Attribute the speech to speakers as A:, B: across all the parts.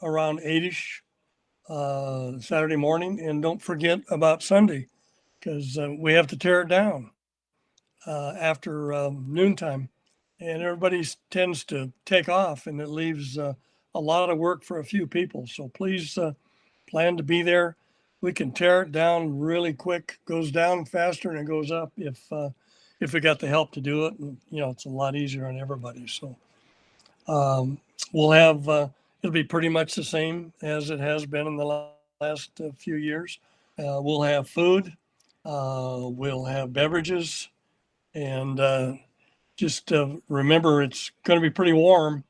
A: around 8ish Saturday morning, and don't forget about Sunday because we have to tear it down after noontime, and everybody tends to take off, and it leaves a lot of work for a few people. So please plan to be there. We can tear it down really quick. Goes down faster than it goes up if we got the help to do it. And it's a lot easier on everybody. So we'll have it'll be pretty much the same as it has been in the last few years. We'll have food. We'll have beverages, and just remember it's going to be pretty warm.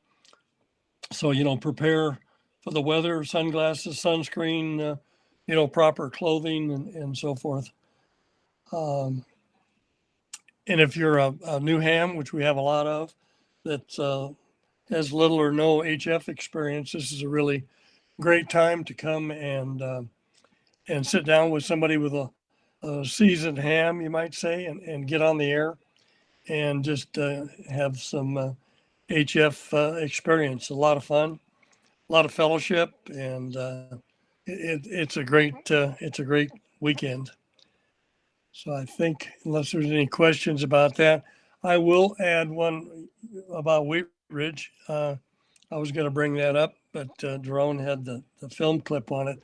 A: So prepare for the weather: sunglasses, sunscreen, proper clothing, and so forth. Um, and if you're a new ham, which we have a lot of, that has little or no HF experience, this is a really great time to come and sit down with somebody with a seasoned ham, you might say, and get on the air and just have some HF experience. A lot of fun, a lot of fellowship, and it's a great weekend. So I think, unless there's any questions about that, I will add one about Wheat Ridge. I was going to bring that up, but Jerome had the film clip on it.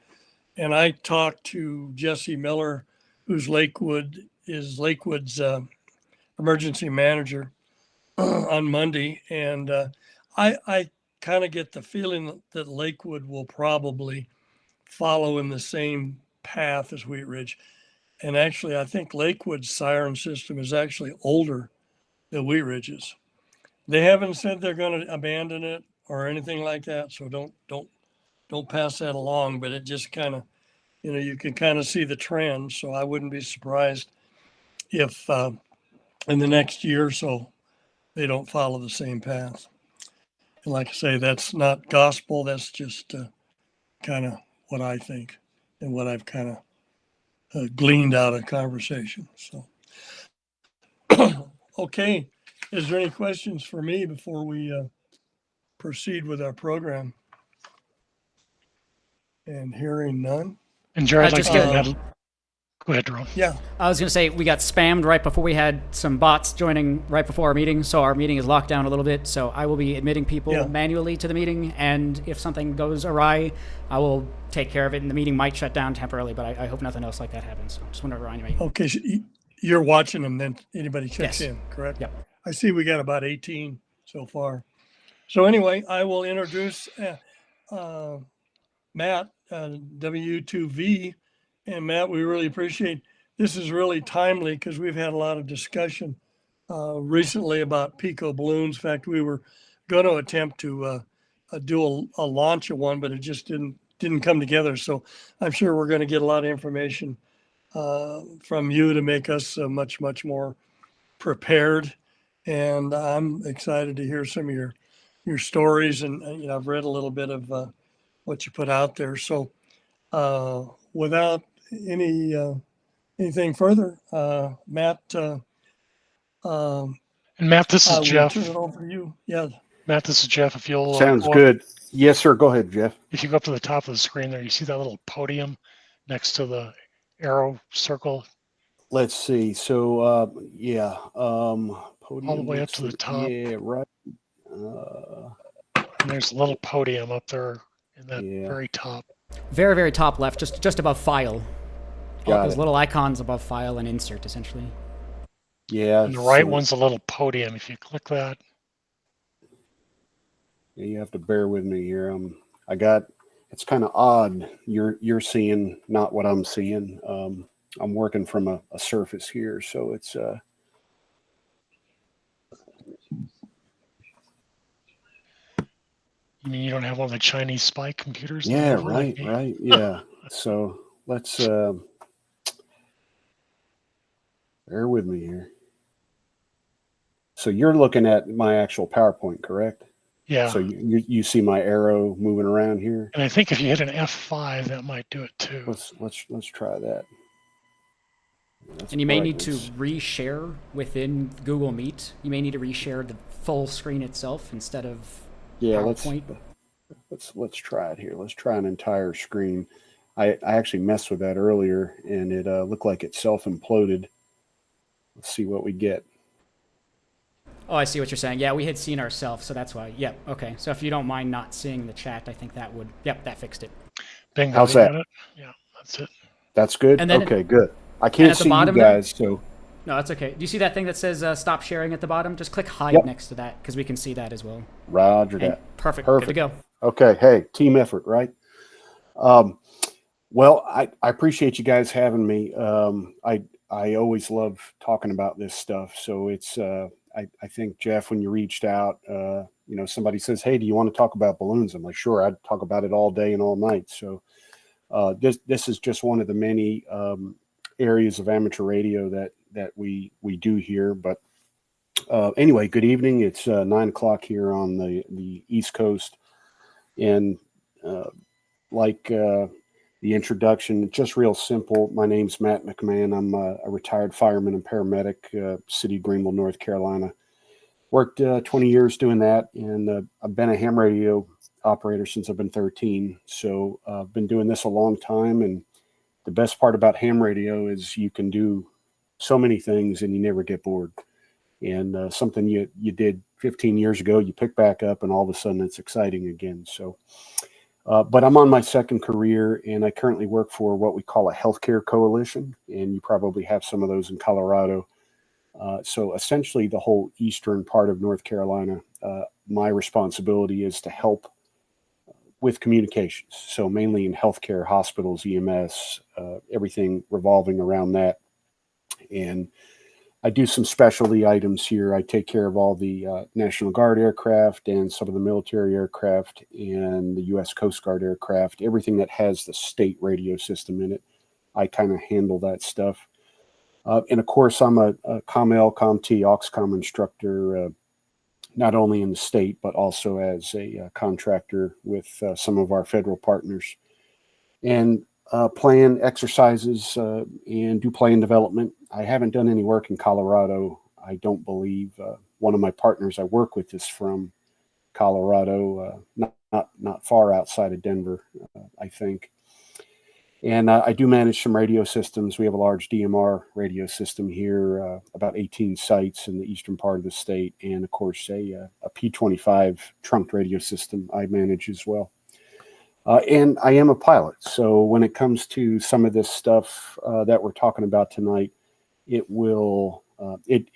A: And I talked to Jesse Miller, who's Lakewood's emergency manager on Monday. And I kind of get the feeling that Lakewood will probably follow in the same path as Wheat Ridge. And actually, I think Lakewood's siren system is actually older than Wheat Ridge's. They haven't said they're going to abandon it or anything like that, so don't pass that along. But it just kind of, you can kind of see the trend. So I wouldn't be surprised if in the next year or so they don't follow the same path. And like I say, that's not gospel. That's just kind of what I think and what I've kind of gleaned out of conversation. So, okay. Is there any questions for me before we proceed with our program? And hearing none.
B: And Jared, I'd like to add. Go ahead, Jerome.
A: Yeah.
C: I was going to say, we got spammed right before we had some bots joining right before our meeting, so our meeting is locked down a little bit. So I will be admitting people manually to the meeting, and if something goes awry, I will take care of it, and the meeting might shut down temporarily, but I hope nothing else like that happens. So just want to remind you.
A: Okay, so you're watching them, then anybody checks in, correct?
C: Yep.
A: I see we got about 18 so far. So anyway, I will introduce Matt, WU2V. And Matt, we really appreciate this. Is really timely because we've had a lot of discussion recently about PICO balloons. In fact, we were going to attempt to do a launch of one, but it just didn't come together. So I'm sure we're going to get a lot of information from you to make us much more prepared. And I'm excited to hear some of your stories. And I've read a little bit of what you put out there. So without anything further, Matt.
B: And Matt, this is Jeff.
A: Turn it over to you. Yeah.
B: Matt, this is Jeff. If you'll
D: sounds good. Yes, sir. Go ahead, Jeff.
B: If you go up to the top of the screen there, you see that little podium next to the arrow circle.
D: Let's see. So podium
B: all the way up to the top.
D: Yeah, right.
B: And there's a little podium up there in that very top.
C: Very, very top left, just above file.
D: Got
C: those
D: it.
C: little icons above file and insert, essentially.
D: Yeah.
B: And the right one's a little podium. If you click that.
D: Yeah, you have to bear with me here. It's kind of odd. You're seeing not what I'm seeing. I'm working from a surface here, so it's
B: You mean you don't have one of the Chinese spy computers?
D: Yeah, right. Yeah. So let's bear with me here. So you're looking at my actual PowerPoint, correct?
B: Yeah.
D: So you see my arrow moving around here?
B: And I think if you hit an F5, that might do it too.
D: Let's try that.
C: And you may need to reshare within Google Meet. You may need to reshare the full screen itself instead of PowerPoint.
D: let's try it here. Let's try an entire screen. I actually messed with that earlier, and it looked like it self-imploded. Let's see what we get.
C: Oh, I see what you're saying. Yeah, we had seen ourselves, so that's why. Yep. Okay. So if you don't mind not seeing the chat, I think that would. Yep, that fixed it.
B: Bingo.
D: How's that?
B: Yeah, that's it.
D: That's good.
C: And then
D: okay, good. I can't
C: at the
D: see you
C: bottom
D: guys, so
C: No, that's okay. Do you see that thing that says stop sharing at the bottom? Just click hide
D: Yep.
C: next to that because we can see that as well.
D: Roger
C: And
D: that.
C: perfect.
D: Perfect.
C: Good to go.
D: Okay. Hey, team effort, right? Well, I appreciate you guys having me. I always love talking about this stuff. So it's I think, Jeff, when you reached out, somebody says, "Hey, do you want to talk about balloons?" I'm like, "Sure, I'd talk about it all day and all night." So this is just one of the many areas of amateur radio that we do here. But anyway, good evening. It's 9 o'clock here on the East Coast, and like the introduction, just real simple. My name's Matt McMahon. I'm a retired fireman and paramedic, city of Greenville, North Carolina. Worked 20 years doing that, and I've been a ham radio operator since I've been 13. So I've been doing this a long time, and the best part about ham radio is you can do so many things and you never get bored. And something you did 15 years ago, you pick back up, and all of a sudden it's exciting again. So but I'm on my second career, and I currently work for what we call a healthcare coalition, and you probably have some of those in Colorado. So essentially the whole eastern part of North Carolina, my responsibility is to help with communications. So mainly in healthcare, hospitals, EMS, everything revolving around that. And I do some specialty items here. I take care of all the National Guard aircraft and some of the military aircraft and the U.S. Coast Guard aircraft, everything that has the state radio system in it. I kind of handle that stuff. And of course, I'm a ComL, ComT, AUXCOM instructor, not only in the state, but also as a contractor with some of our federal partners. And plan exercises and do plan development. I haven't done any work in Colorado. I don't believe. One of my partners I work with is from Colorado, not far outside of Denver, I think. And I do manage some radio systems. We have a large DMR radio system here, about 18 sites in the eastern part of the state, and of course a P25 trunked radio system I manage as well. And I am a pilot. So when it comes to some of this stuff that we're talking about tonight, it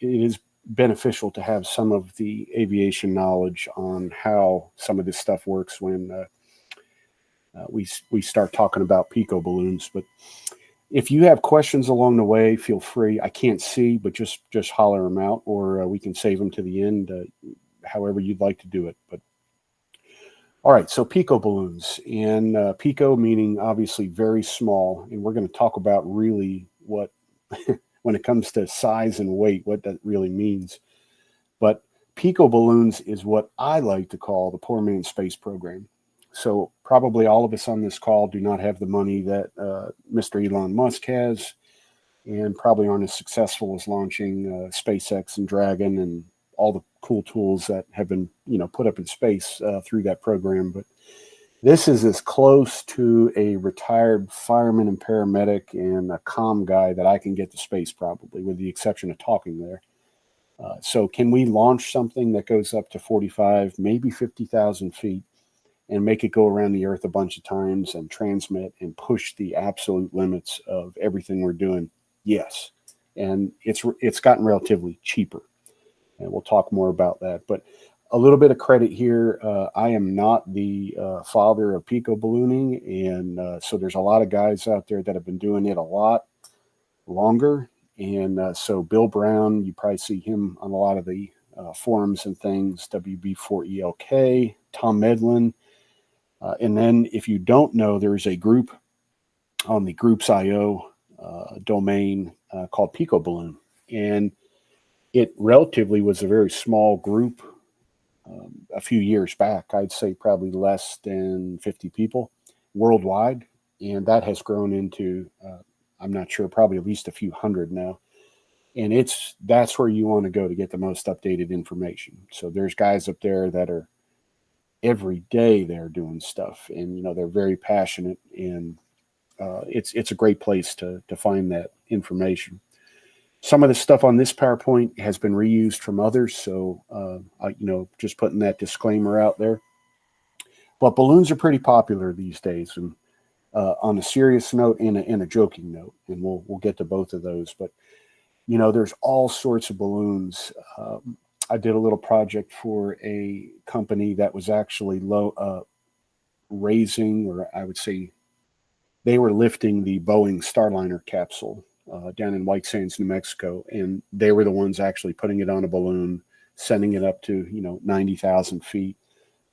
D: is beneficial to have some of the aviation knowledge on how some of this stuff works when we start talking about PICO balloons. But if you have questions along the way, feel free. I can't see, but just holler them out, or we can save them to the end, however you'd like to do it. But all right, so PICO balloons, and PICO meaning obviously very small, and we're going to talk about really what, when it comes to size and weight, what that really means. But PICO balloons is what I like to call the poor man's space program. So probably all of us on this call do not have the money that Mr. Elon Musk has, and probably aren't as successful as launching SpaceX and Dragon and all the cool tools that have been, put up in space through that program. But this is as close to a retired fireman and paramedic and a comm guy that I can get to space, probably, with the exception of talking there. So can we launch something that goes up to 45, maybe 50,000 feet and make it go around the Earth a bunch of times and transmit and push the absolute limits of everything we're doing? Yes. And it's gotten relatively cheaper. And we'll talk more about that. But a little bit of credit here. I am not the father of PICO ballooning. And so there's a lot of guys out there that have been doing it a lot longer. And so Bill Brown, you probably see him on a lot of the forums and things, WB4ELK, Tom Medlin. And then if you don't know, there's a group on the Groups.io domain called PICO Balloon. And it relatively was a very small group a few years back. I'd say probably less than 50 people worldwide. And that has grown into, I'm not sure, probably at least a few hundred now. And that's where you want to go to get the most updated information. So there's guys up there that are every day they're doing stuff, and they're very passionate, and it's a great place to find that information. Some of the stuff on this PowerPoint has been reused from others, so just putting that disclaimer out there. But balloons are pretty popular these days, and on a serious note and a joking note, and we'll get to both of those. But there's all sorts of balloons. I did a little project for a company that was actually raising, or I would say they were lifting the Boeing Starliner capsule down in White Sands, New Mexico, and they were the ones actually putting it on a balloon, sending it up to 90,000 feet,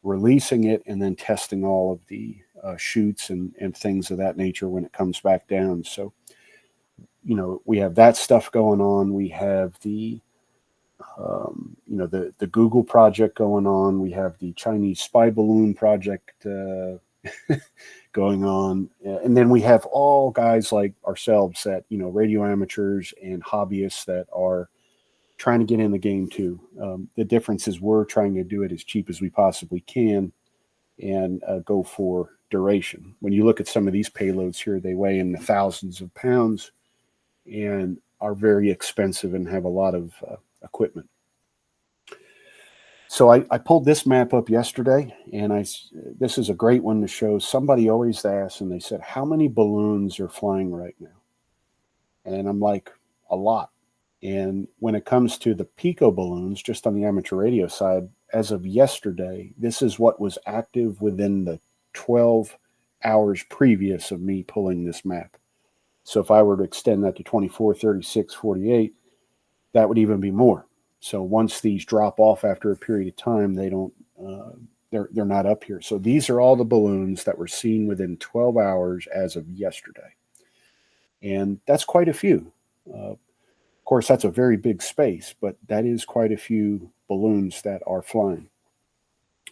D: releasing it, and then testing all of the chutes and things of that nature when it comes back down. So we have that stuff going on. We have the the Google project going on. We have the Chinese spy balloon project going on. And then we have all guys like ourselves that, radio amateurs and hobbyists that are trying to get in the game too. The difference is we're trying to do it as cheap as we possibly can and go for duration. When you look at some of these payloads here, they weigh in the thousands of pounds and are very expensive and have a lot of equipment. So I pulled this map up yesterday, and this is a great one to show. Somebody always asks, and they said, how many balloons are flying right now? And I'm like, a lot. And when it comes to the PICO balloons, just on the amateur radio side, as of yesterday, this is what was active within the 12 hours previous of me pulling this map. So if I were to extend that to 24, 36, 48, that would even be more. So once these drop off after a period of time, they don't, they're not up here. So these are all the balloons that were seen within 12 hours as of yesterday. And that's quite a few. Of course, that's a very big space, but that is quite a few balloons that are flying.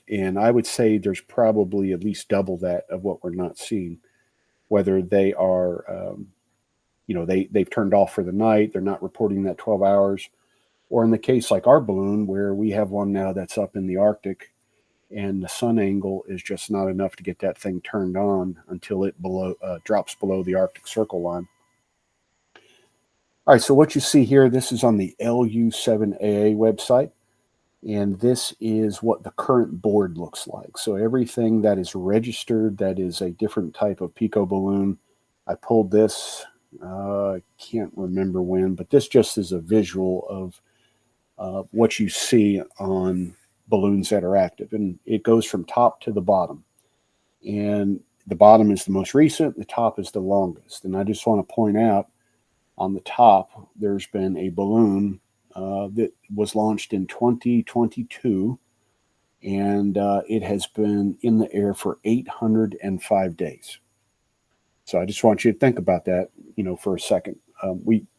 D: And I would say there's probably at least double that of what we're not seeing, whether they are, they've turned off for the night, they're not reporting that 12 hours, or in the case like our balloon, where we have one now that's up in the Arctic, and the sun angle is just not enough to get that thing turned on until it drops below the Arctic Circle line. All right, so what you see here, this is on the LU7AA website, and this is what the current board looks like. So everything that is registered that is a different type of PICO balloon, I pulled this, I can't remember when, but this just is a visual of what you see on balloons that are active, and it goes from top to the bottom, and the bottom is the most recent, the top is the longest. And I just want to point out on the top, there's been a balloon that was launched in 2022, and it has been in the air for 805 days. So I just want you to think about that, for a second.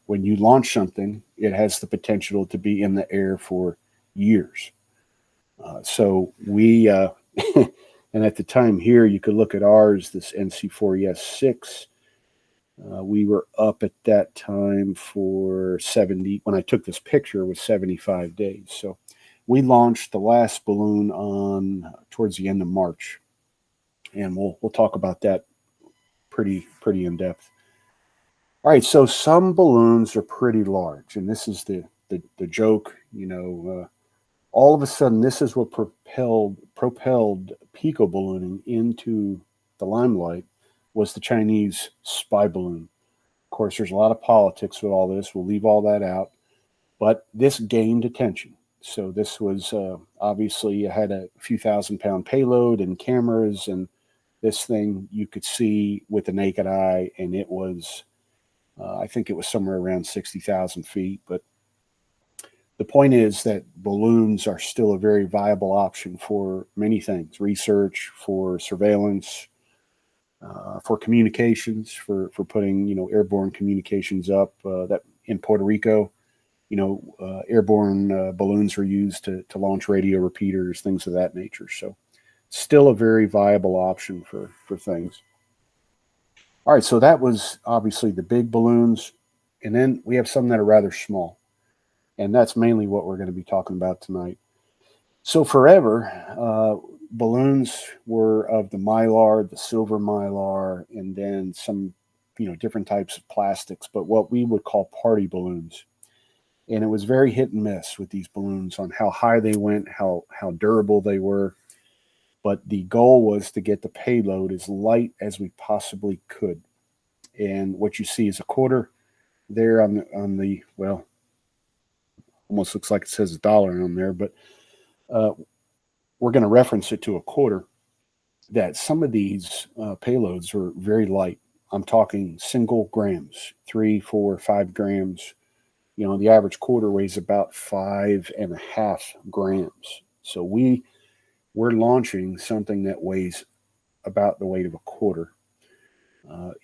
D: When you launch something, it has the potential to be in the air for years. So we, and at the time here, you could look at ours, this NC4ES6. We were up at that time for 70, when I took this picture, was 75 days. So we launched the last balloon towards the end of March. And we'll talk about that pretty in depth. All right, so some balloons are pretty large, and this is the joke. All of a sudden, this is what propelled PICO ballooning into the limelight, was the Chinese spy balloon. Of course, there's a lot of politics with all this. We'll leave all that out, but this gained attention. So this was obviously, it had a few thousand-pound payload and cameras, and this thing you could see with the naked eye, and it was, I think it was somewhere around 60,000 feet. But the point is that balloons are still a very viable option for many things: research, for surveillance, for communications, for putting airborne communications up. That in Puerto Rico, airborne balloons were used to launch radio repeaters, things of that nature. So still a very viable option for things. All right, so that was obviously the big balloons. And then we have some that are rather small. And that's mainly what we're going to be talking about tonight. So forever, balloons were of the Mylar, the silver Mylar, and then some, different types of plastics, but what we would call party balloons. And it was very hit and miss with these balloons on how high they went, how durable they were. But the goal was to get the payload as light as we possibly could. And what you see is a quarter there on the well, almost looks like it says $1 on there, but we're going to reference it to a quarter. That some of these payloads are very light. I'm talking single grams, 3, 4, 5 grams. The average quarter weighs about 5.5 grams. So we're launching something that weighs about the weight of a quarter.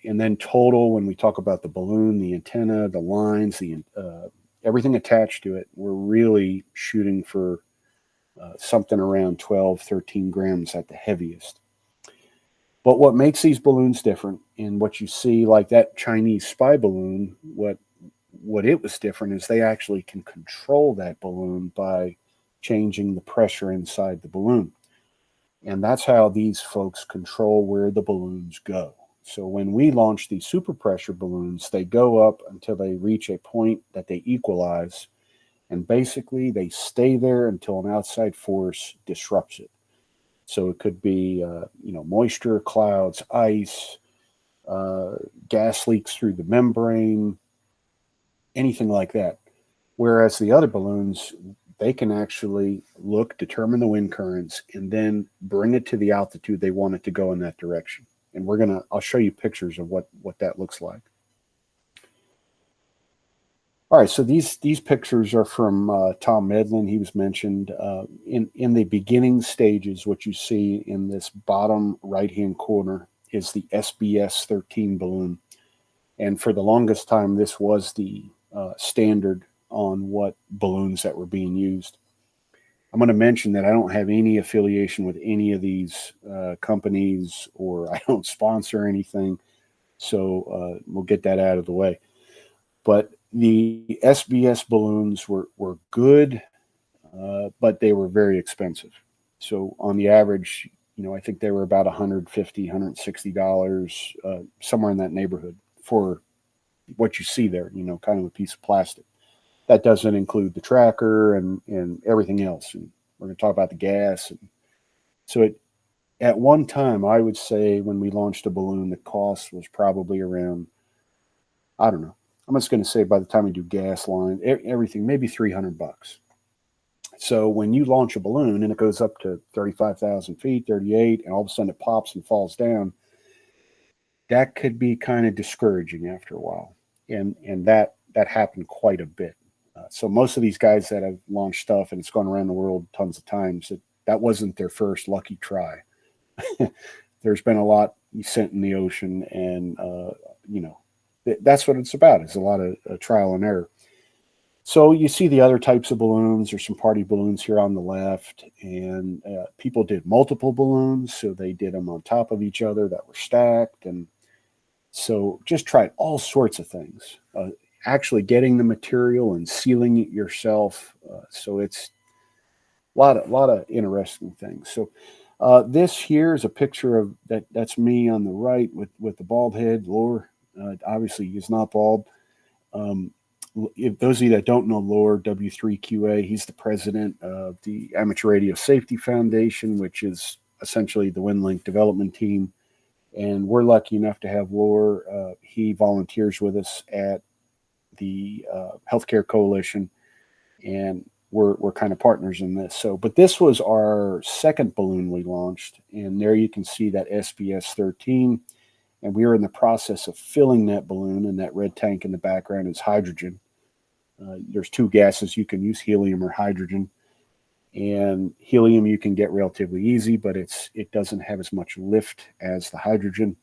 D: And then total, when we talk about the balloon, the antenna, the lines, everything attached to it, we're really shooting for something around 12, 13 grams at the heaviest. But what makes these balloons different, and what you see, like that Chinese spy balloon, what it was different is they actually can control that balloon by changing the pressure inside the balloon. And that's how these folks control where the balloons go. So when we launch these super pressure balloons, they go up until they reach a point that they equalize. And basically they stay there until an outside force disrupts it. So it could be, moisture, clouds, ice, gas leaks through the membrane, anything like that. Whereas the other balloons, they can actually determine the wind currents, and then bring it to the altitude they want it to go in that direction. And I'll show you pictures of what that looks like. All right, so these pictures are from Tom Medlin. He was mentioned in the beginning stages. What you see in this bottom right-hand corner is the SBS-13 balloon. And for the longest time, this was the standard on what balloons that were being used. I'm going to mention that I don't have any affiliation with any of these companies, or I don't sponsor anything. So we'll get that out of the way. But the SBS balloons were good, but they were very expensive. So on the average, I think they were about $150, $160, somewhere in that neighborhood for what you see there, kind of a piece of plastic. That doesn't include the tracker and everything else. And we're going to talk about the gas. And so at one time, I would say when we launched a balloon, the cost was probably around, I don't know, I'm just going to say by the time we do gas line, everything, maybe $300. So when you launch a balloon and it goes up to 35,000 feet, 38, and all of a sudden it pops and falls down, that could be kind of discouraging after a while. And that happened quite a bit. So most of these guys that have launched stuff and it's gone around the world tons of times, that wasn't their first lucky try. There's been a lot sent in the ocean, and that's what it's about. It's a lot of trial and error. So you see the other types of balloons. There's some party balloons here on the left, and people did multiple balloons. So they did them on top of each other that were stacked. And so just tried all sorts of things, actually getting the material and sealing it yourself. So it's a lot of interesting things. So this here is a picture of that's me on the right with the bald head. Lore obviously is not bald. If those of you that don't know Lore, W3QA, he's the president of the Amateur Radio Safety Foundation, which is essentially the WinLink development team. And we're lucky enough to have Lore. He volunteers with us at the Healthcare Coalition, and we're kind of partners in this. So, but this was our second balloon we launched, and there you can see that SBS-13, and we were in the process of filling that balloon, and that red tank in the background is hydrogen. There's two gases you can use, helium or hydrogen. And helium you can get relatively easy, but it doesn't have as much lift as the hydrogen.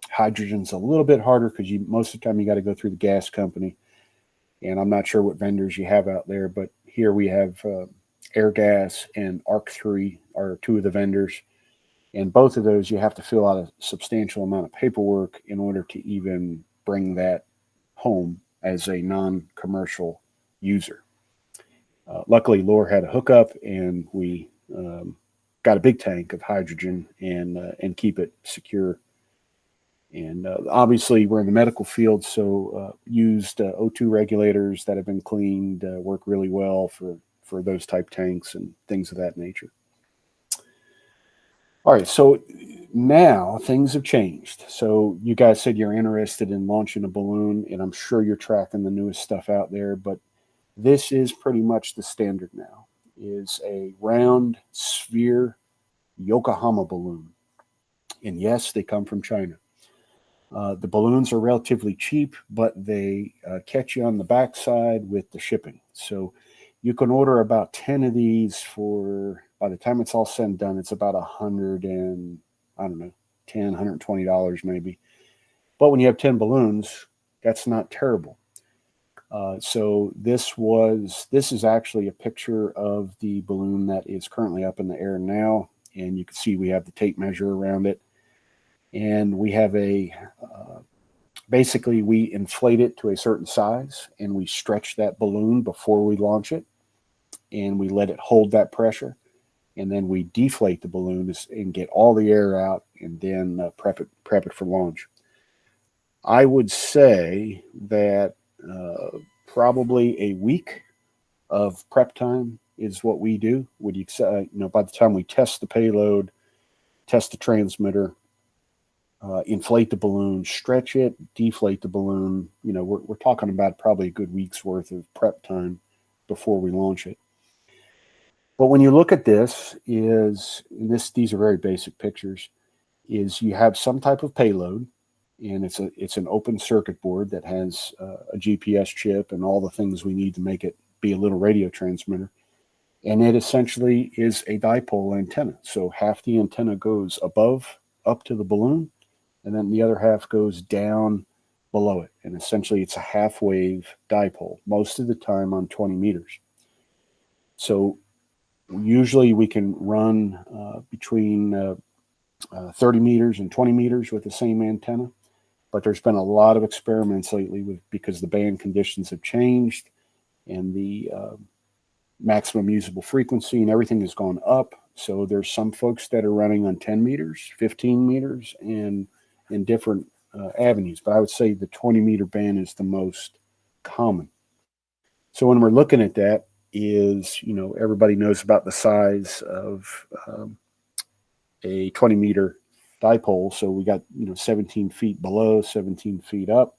D: Hydrogen's a little bit harder because most of the time you got to go through the gas company. And I'm not sure what vendors you have out there, but here we have Airgas and Arc3 are two of the vendors. And both of those, you have to fill out a substantial amount of paperwork in order to even bring that home as a non-commercial user. Luckily, Lore had a hookup, and we got got a big tank of hydrogen and keep it secure. And obviously, we're in the medical field, so used O2 regulators that have been cleaned work really well for those type tanks and things of that nature. All right, so now things have changed. So you guys said you're interested in launching a balloon, and I'm sure you're tracking the newest stuff out there, but this is pretty much the standard now, is a round sphere Yokohama balloon. And yes, they come from China. The balloons are relatively cheap, but they catch you on the backside with the shipping. So you can order about 10 of these for, by the time it's all said and done, it's about $100 and, $120 maybe. But when you have 10 balloons, that's not terrible. So this is actually a picture of the balloon that is currently up in the air now. And you can see we have the tape measure around it. And we have basically we inflate it to a certain size and we stretch that balloon before we launch it. And we let it hold that pressure. And then we deflate the balloon and get all the air out and then prep it for launch. I would say that probably a week of prep time is what we do. By the time we test the payload, test the transmitter, inflate the balloon, stretch it, deflate the balloon. We're talking about probably a good week's worth of prep time before we launch it. But when you look at these are very basic pictures, is you have some type of payload, and it's an open circuit board that has a GPS chip and all the things we need to make it be a little radio transmitter. And it essentially is a dipole antenna. So half the antenna goes up to the balloon, and then the other half goes down below it. And essentially it's a half wave dipole, most of the time on 20 meters. So usually we can run between 30 meters and 20 meters with the same antenna. But there's been a lot of experiments lately because the band conditions have changed and the maximum usable frequency and everything has gone up. So there's some folks that are running on 10 meters, 15 meters, and in different avenues. But I would say the 20-meter band is the most common. So when we're looking at that is, everybody knows about the size of a 20-meter dipole. So we got, 17 feet below, 17 feet up.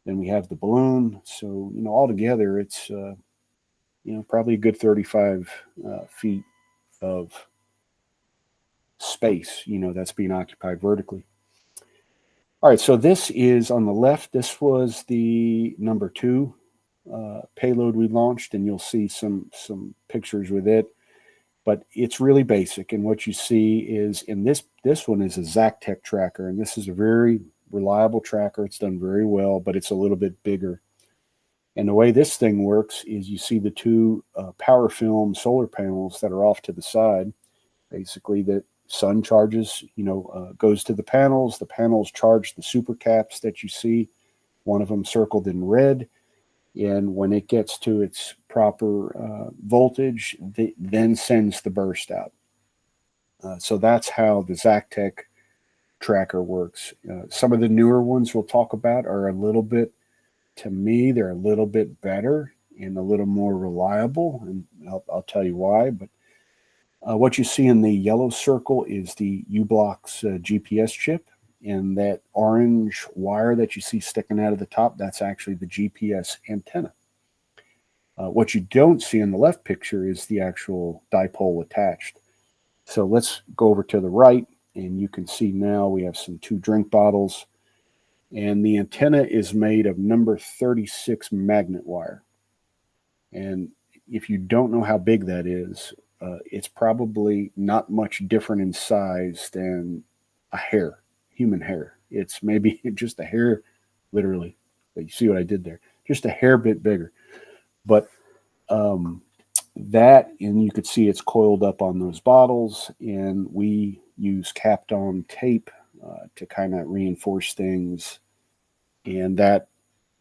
D: Then we have the balloon. So, altogether it's, probably a good 35 feet of space, that's being occupied vertically. All right, so this is on the left. This was the number 2 payload we launched, and you'll see some pictures with it. But it's really basic, and what you see is in this one is a Zactec tracker, and this is a very reliable tracker. It's done very well, but it's a little bit bigger. And the way this thing works is you see the 2 power film solar panels that are off to the side. Basically, the sun charges, goes to the panels charge the super caps that you see, one of them circled in red. And when it gets to its proper voltage, then sends the burst out. So that's how the Zactec tracker works. Some of the newer ones we'll talk about are a little bit, to me, they're a little bit better and a little more reliable. And I'll tell you why. But what you see in the yellow circle is the U-Block's GPS chip. And that orange wire that you see sticking out of the top, that's actually the GPS antenna. What you don't see in the left picture is the actual dipole attached. So let's go over to the right, and you can see now we have some 2 drink bottles. And the antenna is made of number 36 magnet wire. And if you don't know how big that is, it's probably not much different in size than a hair. Human hair. It's maybe just a hair, literally. You see what I did there? Just a hair bit bigger. But that, and you could see it's coiled up on those bottles, and we use capped on tape to kind of reinforce things. And that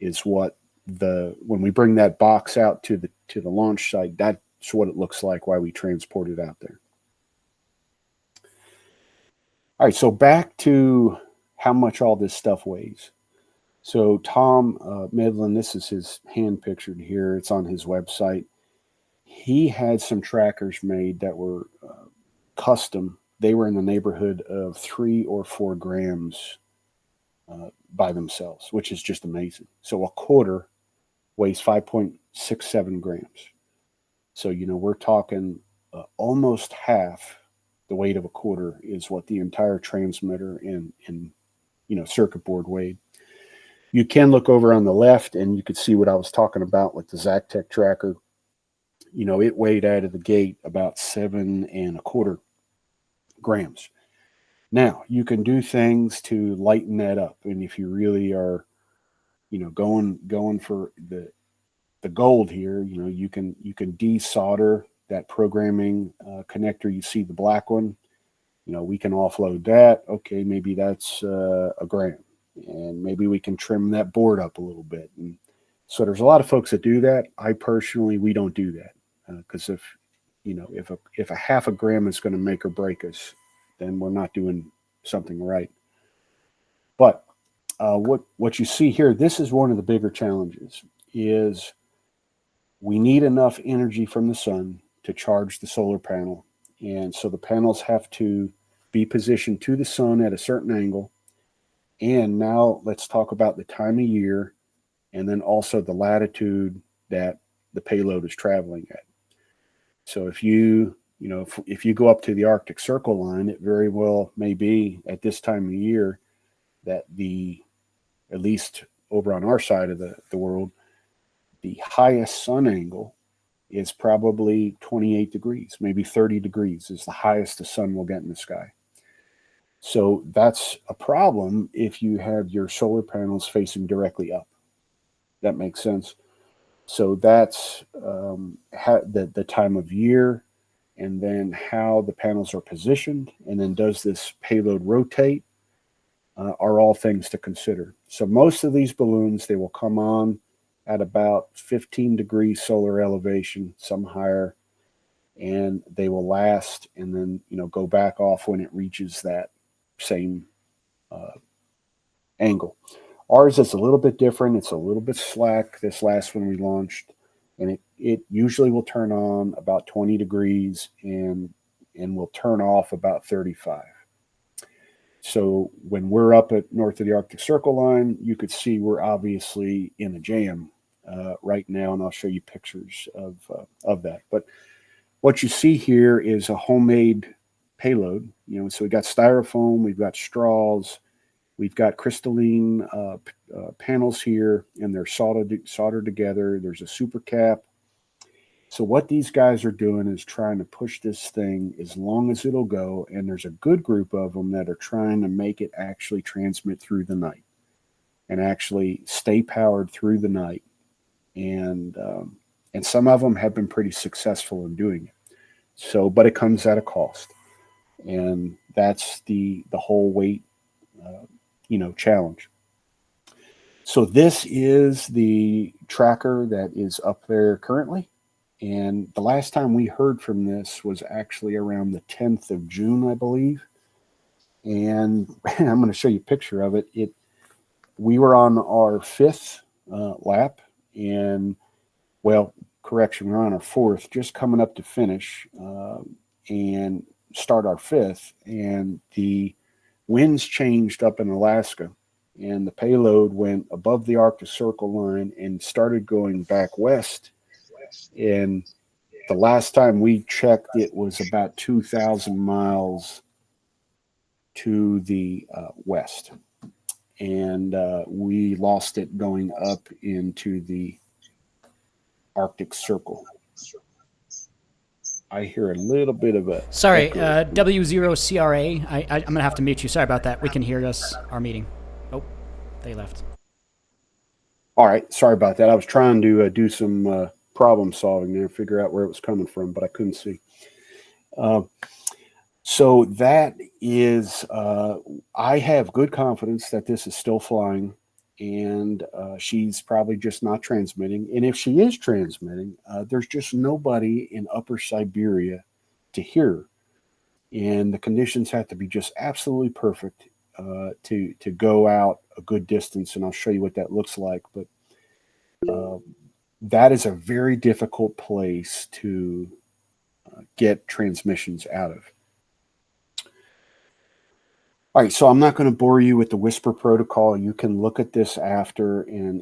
D: is what when we bring that box out to the launch site, that's what it looks like while we transport it out there. All right, so back to how much all this stuff weighs. So Tom Medlin, this is his hand pictured here. It's on his website. He had some trackers made that were custom. They were in the neighborhood of 3 or 4 grams by themselves, which is just amazing. So a quarter weighs 5.67 grams. So, we're talking almost half the weight of a quarter is what the entire transmitter and circuit board weighed. You can look over on the left and you could see what I was talking about with the Zactec tracker. It weighed out of the gate about 7.25 grams. Now you can do things to lighten that up. And if you really are, going for the gold here, you can desolder that programming connector. You see the black one, we can offload that. Okay, maybe that's a gram, and maybe we can trim that board up a little bit. And so there's a lot of folks that do that. I personally, we don't do that because if a half a gram is going to make or break us, then we're not doing something right. But what you see here, this is one of the bigger challenges, is we need enough energy from the sun to charge the solar panel. And so the panels have to be positioned to the sun at a certain angle. And now let's talk about the time of year and then also the latitude that the payload is traveling at. So if you go up to the Arctic Circle line, it very well may be at this time of year that at least over on our side of the world, the highest sun angle is probably 28 degrees, maybe 30 degrees is the highest the sun will get in the sky. So that's a problem if you have your solar panels facing directly up. That makes sense. So that's the time of year, and then how the panels are positioned, and then does this payload rotate, are all things to consider. So most of these balloons, they will come on at about 15 degrees solar elevation, some higher, and they will last and then go back off when it reaches that same angle. Ours is a little bit different. It's a little bit slack. This last one we launched, and it usually will turn on about 20 degrees and will turn off about 35. So when we're up at north of the Arctic Circle line, you could see we're obviously in a jam right now, and I'll show you pictures of that. But what you see here is a homemade payload. So we got styrofoam, we've got straws, we've got crystalline panels here, and they're soldered together. There's a super cap. So what these guys are doing is trying to push this thing as long as it'll go, and there's a good group of them that are trying to make it actually transmit through the night and actually stay powered through the night. And some of them have been pretty successful in doing it. So, but it comes at a cost, and that's the whole weight, challenge. So this is the tracker that is up there currently. And the last time we heard from this was actually around the 10th of June, I believe. And I'm going to show you a picture of it. We were on our 5th lap, and we're on our 4th, just coming up to finish and start our 5th. And the winds changed up in Alaska, and the payload went above the Arctic Circle line and started going back west. And the last time we checked, it was about 2,000 miles to the west. And we lost it going up into the Arctic Circle. I hear a little bit of a...
C: Sorry, W0CRA. I'm going to have to mute you. Sorry about that. We can hear our meeting. Oh, they left.
D: All right. Sorry about that. I was trying to do some problem solving there, figure out where it was coming from, but I couldn't see. So that is, I have good confidence that this is still flying, and she's probably just not transmitting. And if she is transmitting, there's just nobody in Upper Siberia to hear her. and the conditions have to be just absolutely perfect to go out a good distance, and I'll show you what that looks like. But that is a very difficult place to get transmissions out of. All right, so I'm not going to bore you with the Whisper protocol. You can look at this after, and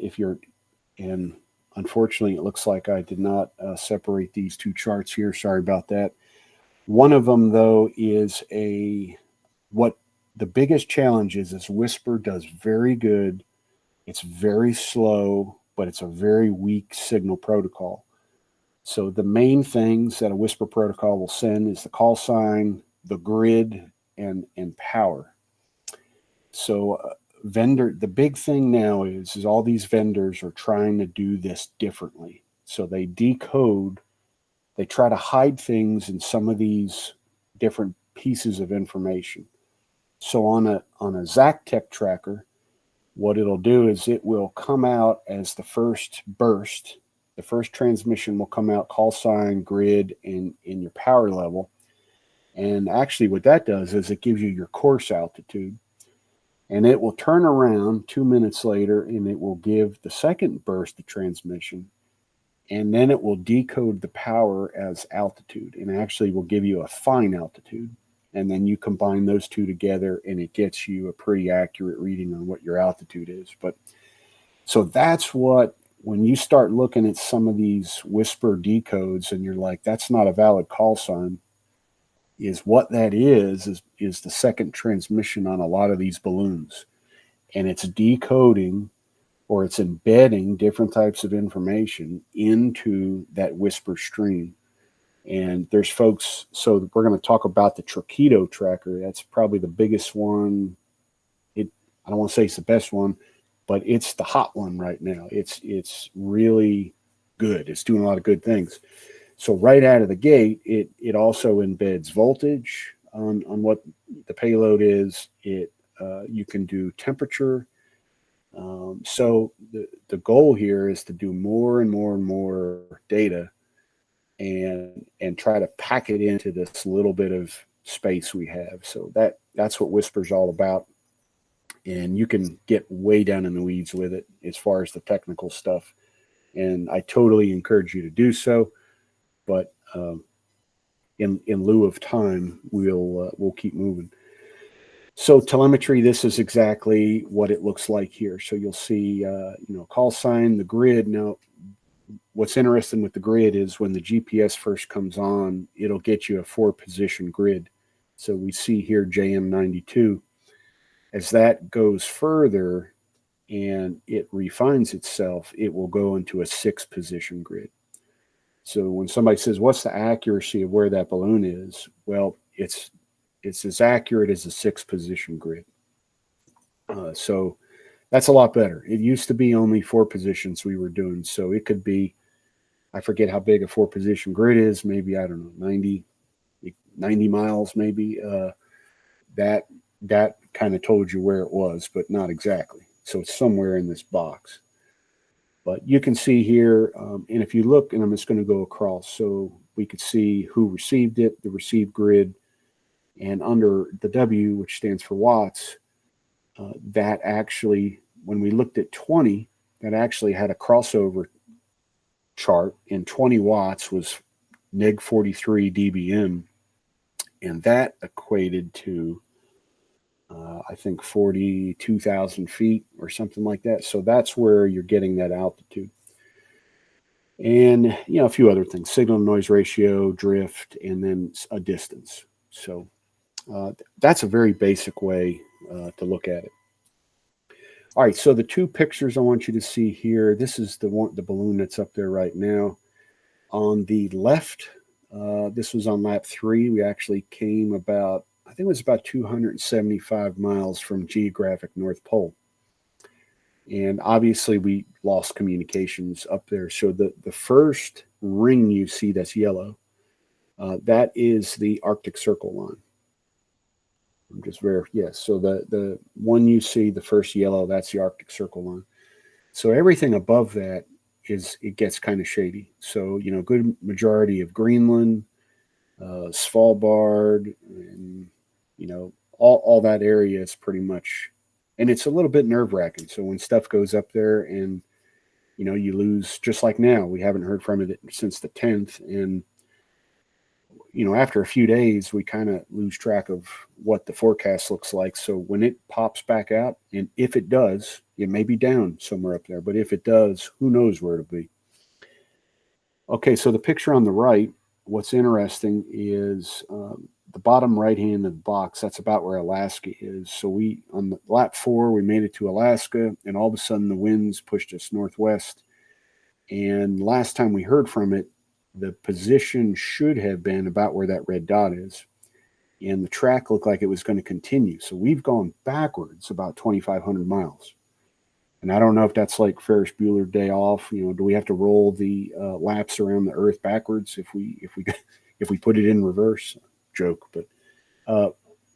D: unfortunately, it looks like I did not separate these two charts here. Sorry about that. One of them, though, is what the biggest challenge is Whisper does very good. It's very slow, but it's a very weak signal protocol. So the main things that a Whisper protocol will send is the call sign, the grid, and power. So the big thing now is all these vendors are trying to do this differently. So they decode, they try to hide things in some of these different pieces of information. So on a Zactec tracker, what it'll do is it will come out as the first burst. The first transmission will come out, call sign, grid, and in your power level. And actually what that does is it gives you your course altitude. And it will turn around 2 minutes later and it will give the second burst of transmission. And then it will decode the power as altitude and actually will give you a fine altitude. And then you combine those two together and it gets you a pretty accurate reading on what your altitude is. But so that's what, when you start looking at some of these Whisper decodes and you're like, that's not a valid call sign, is what that is the second transmission on a lot of these balloons. And it's decoding or it's embedding different types of information into that Whisper stream. And there's folks, so we're going to talk about the Torpedo tracker. That's probably the biggest one. I don't want to say it's the best one, but it's the hot one right now. It's really good. It's doing a lot of good things. So right out of the gate, it also embeds voltage on what the payload is. You can do temperature. So the goal here is to do more and more and more data and try to pack it into this little bit of space we have. So that's what Whisper's all about. And you can get way down in the weeds with it as far as the technical stuff. And I totally encourage you to do so. But in lieu of time, we'll keep moving. So telemetry, this is exactly what it looks like here. So you'll see, call sign, the grid. Now, what's interesting with the grid is when the GPS first comes on, it'll get you a 4-position grid. So we see here JM92. As that goes further and it refines itself, it will go into a 6-position grid. So when somebody says, what's the accuracy of where that balloon is? Well, it's as accurate as a 6-position grid. So that's a lot better. It used to be only 4 positions we were doing. So it could be, I forget how big a 4-position grid is, maybe, I don't know, 90 miles maybe. That kind of told you where it was, but not exactly. So it's somewhere in this box. But you can see here, and if you look, and I'm just going to go across, so we could see who received it, the received grid, and under the W, which stands for watts, that actually, when we looked at 20, that actually had a crossover chart, and 20 watts was neg 43 dBm, and that equated to I think 42,000 feet or something like that. So that's where you're getting that altitude. And, a few other things, signal to noise ratio, drift, and then a distance. So that's a very basic way to look at it. All right, so the two pictures I want you to see here, this is the balloon that's up there right now. On the left, this was on lap 3. We actually came about, I think it was about 275 miles from geographic North Pole. And obviously we lost communications up there. So the first ring you see that's yellow, that is the Arctic Circle line. I'm just yes. So the one you see, the first yellow, that's the Arctic Circle line. So everything above that it gets kind of shady. So, good majority of Greenland, Svalbard, and all that area is pretty much, and it's a little bit nerve-wracking. So when stuff goes up there and you lose, just like now, we haven't heard from it since the 10th, and after a few days, we kind of lose track of what the forecast looks like. So when it pops back out, and if it does, it may be down somewhere up there, but if it does, who knows where it'll be. Okay, so the picture on the right, what's interesting is the bottom right hand of the box. That's about where Alaska is. So on the lap 4, we made it to Alaska, and all of a sudden the winds pushed us northwest. And last time we heard from it, the position should have been about where that red dot is. And the track looked like it was going to continue. So we've gone backwards about 2,500 miles. And I don't know if that's like Ferris Bueller day off. Do we have to roll the laps around the Earth backwards if we put it in reverse? Joke, but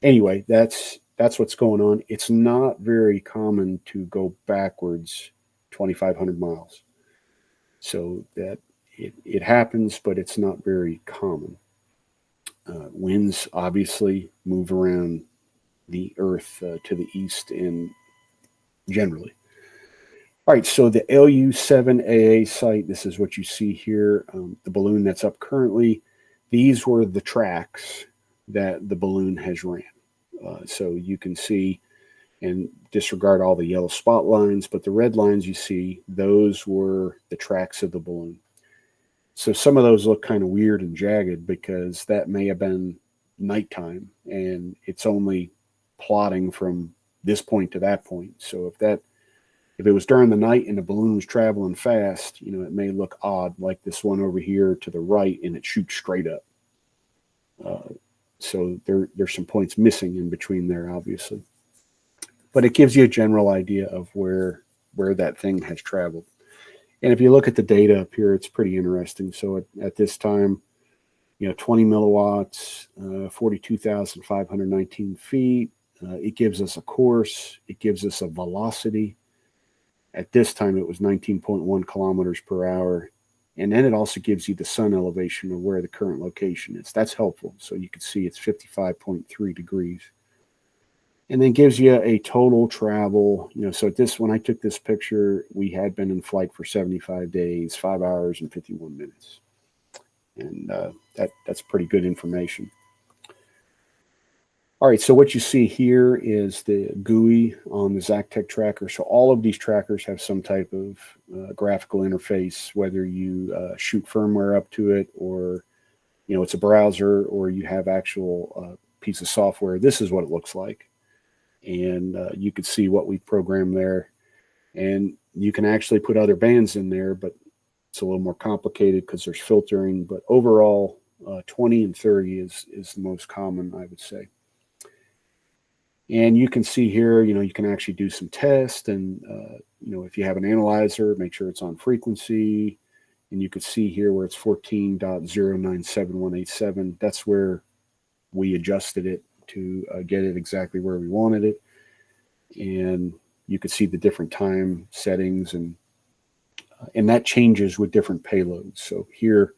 D: anyway, that's what's going on. It's not very common to go backwards 2,500 miles. So that it happens, but it's not very common. Winds obviously move around the Earth to the east and generally. All right, so the LU7AA site, this is what you see here, the balloon that's up currently. These were the tracks that the balloon has ran. So you can see, and disregard all the yellow spot lines, but the red lines you see, those were the tracks of the balloon. So some of those look kind of weird and jagged because that may have been nighttime, and it's only plotting from this point to that point. So if it was during the night and the balloon was traveling fast, it may look odd, like this one over here to the right, and it shoots straight up. So there's some points missing in between there, obviously. But it gives you a general idea of where that thing has traveled. And if you look at the data up here, it's pretty interesting. So at this time, 20 milliwatts, 42,519 feet. It gives us a course. It gives us a velocity. At this time, it was 19.1 kilometers per hour. And then it also gives you the sun elevation of where the current location is. That's helpful. So you can see it's 55.3 degrees. And then gives you a total travel. So when I took this picture, we had been in flight for 75 days, 5 hours and 51 minutes. And that's pretty good information. All right, so what you see here is the GUI on the Zactec tracker. So all of these trackers have some type of graphical interface, whether you shoot firmware up to it or, it's a browser or you have actual piece of software. This is what it looks like. And you can see what we programmed there. And you can actually put other bands in there, but it's a little more complicated because there's filtering. But overall, 20 and 30 is the most common, I would say. And you can see here, you can actually do some tests. And, if you have an analyzer, make sure it's on frequency. And you can see here where it's 14.097.187. That's where we adjusted it to get it exactly where we wanted it. And you could see the different time settings, and that changes with different payloads. So here,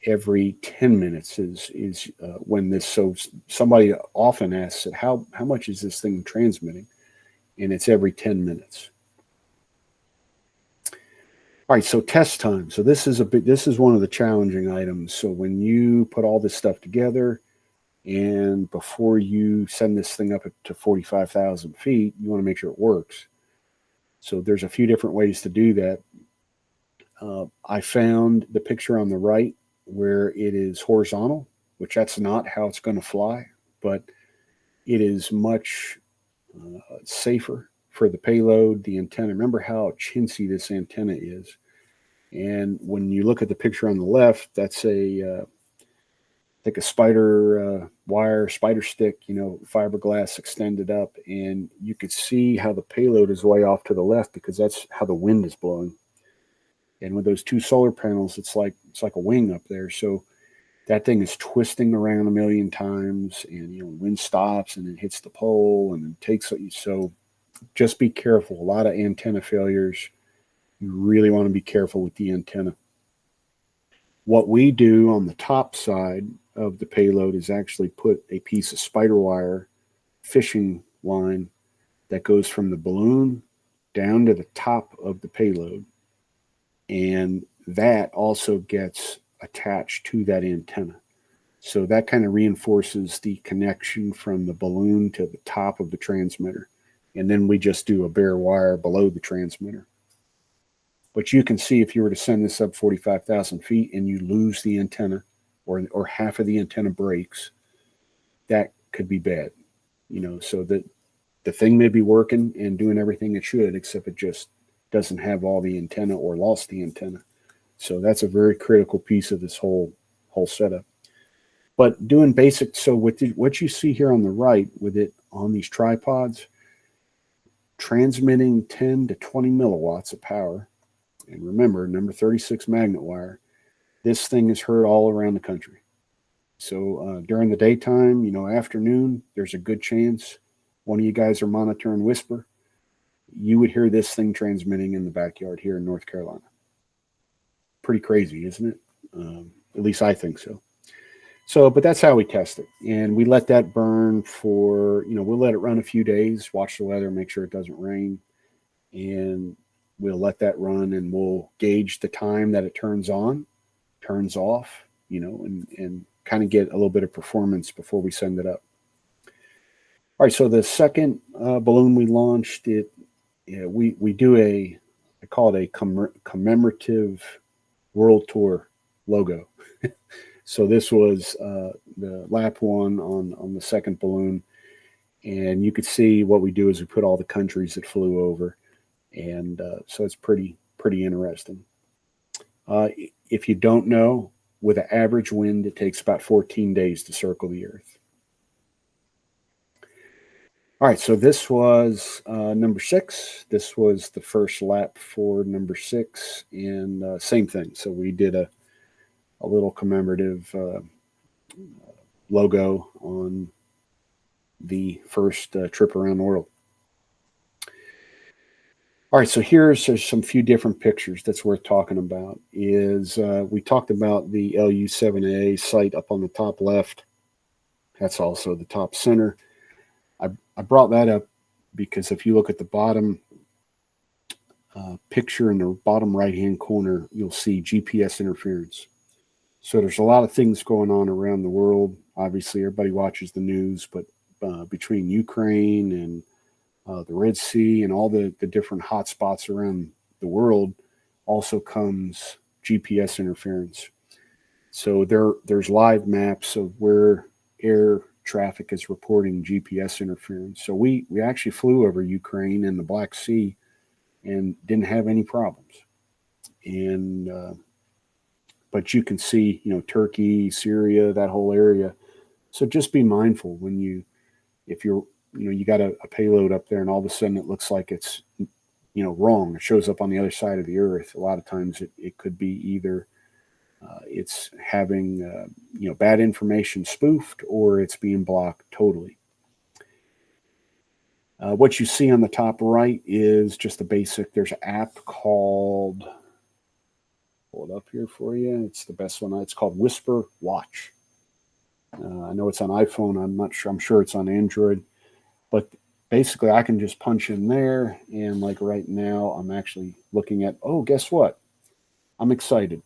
D: every 10 minutes is when this. So somebody often asks it, how much is this thing transmitting? And it's every 10 minutes. All right, so test time. So this is one of the challenging items. So when you put all this stuff together, and before you send this thing up to 45,000 feet, you want to make sure it works. So there's a few different ways to do that. I found the picture on the right where it is horizontal, which that's not how it's going to fly, but it is much safer for the payload, the antenna. Remember how chintzy this antenna is. And when you look at the picture on the left, that's a spider wire, spider stick, fiberglass extended up. And you could see how the payload is way off to the left because that's how the wind is blowing. And with those two solar panels, it's like a wing up there. So that thing is twisting around a million times, and wind stops and it hits the pole and then takes it. So just be careful. A lot of antenna failures. You really want to be careful with the antenna. What we do on the top side of the payload is actually put a piece of spider wire fishing line that goes from the balloon down to the top of the payload. And that also gets attached to that antenna. So that kind of reinforces the connection from the balloon to the top of the transmitter. And then we just do a bare wire below the transmitter. But you can see if you were to send this up 45,000 feet and you lose the antenna or half of the antenna breaks, that could be bad. You know, so that the thing may be working and doing everything it should, except it just doesn't have all the antenna or lost the antenna. So that's a very critical piece of this whole setup. But doing basic, so what you see here on the right with it on these tripods, transmitting 10 to 20 milliwatts of power. And remember, number 36 magnet wire, this thing is heard all around the country. So during the daytime, you know, afternoon, there's a good chance one of you guys are monitoring Whisper. You would hear this thing transmitting in the backyard here in North Carolina. Pretty crazy, isn't it? At least I think so. So, but that's how we test it. And we let that burn for, you know, we'll let it run a few days, watch the weather, make sure it doesn't rain. And we'll let that run and we'll gauge the time that it turns on, turns off, you know, and kind of get a little bit of performance before we send it up. All right, so the second balloon we launched, we do I call it a commemorative world tour logo. So this was the lap one on the second balloon. And you could see what we do is we put all the countries that flew over. And so it's pretty interesting. If you don't know, with an average wind, it takes about 14 days to circle the Earth. All right, so this was number 6. This was the first lap for number 6, and same thing. So we did a little commemorative logo on the first trip around the world. All right, so here's some few different pictures that's worth talking about. We talked about the LU2V site up on the top left. That's also the top center. I brought that up because if you look at the bottom picture in the bottom right-hand corner, you'll see GPS interference. So there's a lot of things going on around the world. Obviously, everybody watches the news, but between Ukraine and the Red Sea and all the different hot spots around the world also comes GPS interference. So there's live maps of where air traffic is reporting GPS interference. So we actually flew over Ukraine and the Black Sea and didn't have any problems. And but you can see, you know, Turkey, Syria, that whole area. So just be mindful when if you're, you know, you got a payload up there and all of a sudden it looks like it's, you know, wrong. It shows up on the other side of the Earth. A lot of times it could be either it's having, you know, bad information spoofed or it's being blocked totally. What you see on the top right is just a basic, there's an app called, pull it up here for you. It's the best one. It's called Whisper Watch. I know it's on iPhone. I'm not sure. I'm sure it's on Android. But basically, I can just punch in there. And like right now, I'm actually looking at, oh, guess what? I'm excited.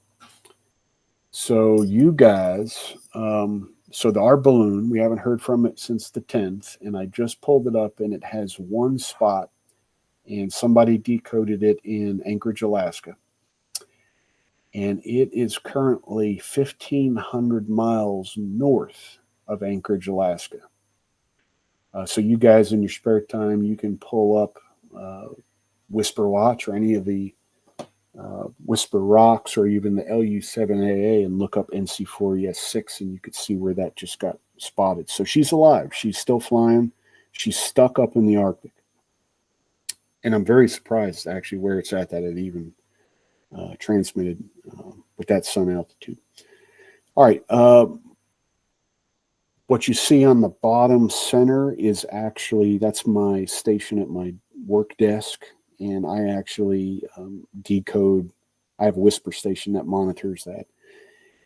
D: So you guys, our balloon, we haven't heard from it since the 10th. And I just pulled it up and it has one spot. And somebody decoded it in Anchorage, Alaska. And it is currently 1,500 miles north of Anchorage, Alaska. So you guys in your spare time, you can pull up Whisper Watch or any of the Whisper Rocks or even the LU2V and look up NC4ES6 and you could see where that just got spotted. So she's alive. She's still flying. She's stuck up in the Arctic. And I'm very surprised actually where it's at that it even transmitted with that sun altitude. All right. What you see on the bottom center is actually, that's my station at my work desk. And I actually decode, I have a Whisper station that monitors that.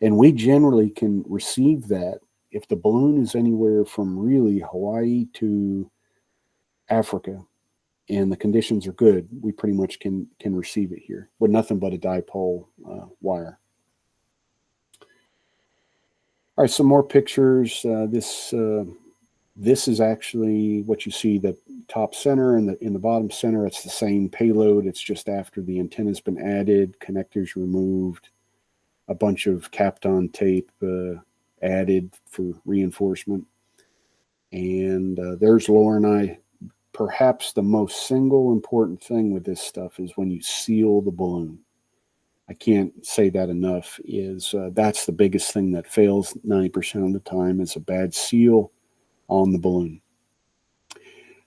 D: And we generally can receive that if the balloon is anywhere from really Hawaii to Africa and the conditions are good, we pretty much can receive it here with nothing but a dipole wire. All right, some more pictures. This is actually what you see, the top center and in the bottom center. It's the same payload. It's just after the antenna's been added, connectors removed, a bunch of Kapton tape added for reinforcement. And there's Laura and I. Perhaps the most single important thing with this stuff is when you seal the balloon. I can't say that enough. That's the biggest thing that fails 90% of the time, is a bad seal on the balloon.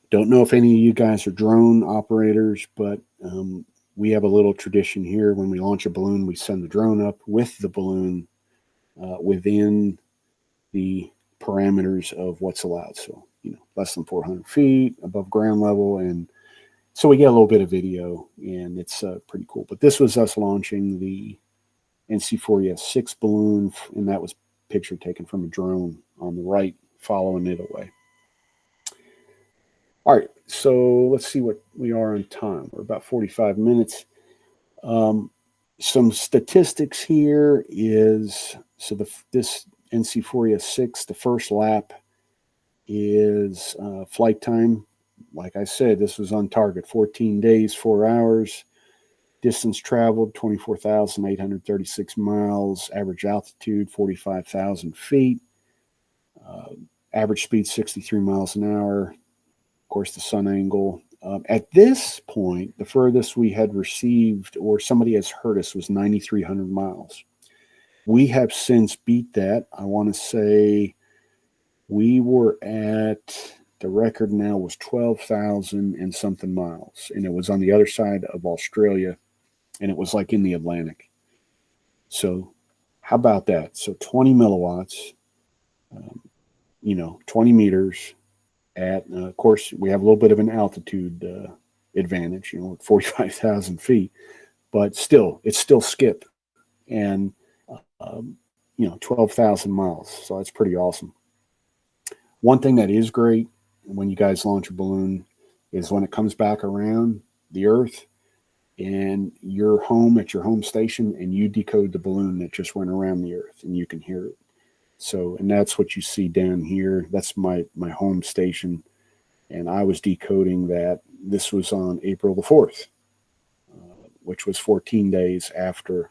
D: Don't know if any of you guys are drone operators, but we have a little tradition here. When we launch a balloon, we send the drone up with the balloon within the parameters of what's allowed. So, less than 400 feet above ground level. And so we get a little bit of video, and it's pretty cool. But this was us launching the NC4ES6 balloon, and that was a picture taken from a drone on the right, following it away. All right, so let's see what we are on time. We're about 45 minutes. Some statistics here is, so this NC4ES6, the first lap is flight time. Like I said, this was on target, 14 days, 4 hours. Distance traveled, 24,836 miles. Average altitude, 45,000 feet. Average speed, 63 miles an hour. Of course, the sun angle. At this point, the furthest we had received or somebody has heard us was 9,300 miles. We have since beat that. I want to say we were at, the record now was 12,000 and something miles. And it was on the other side of Australia, and it was like in the Atlantic. So how about that? So 20 milliwatts, 20 meters at, of course, we have a little bit of an altitude advantage, at 45,000 feet, but still, it's still skip. And, 12,000 miles. So that's pretty awesome. One thing that is great when you guys launch a balloon is when it comes back around the Earth and you're home at your home station and you decode the balloon that just went around the Earth, and you can hear it. So, and that's what you see down here. That's my home station. And I was decoding that. This was on April the 4th, which was 14 days after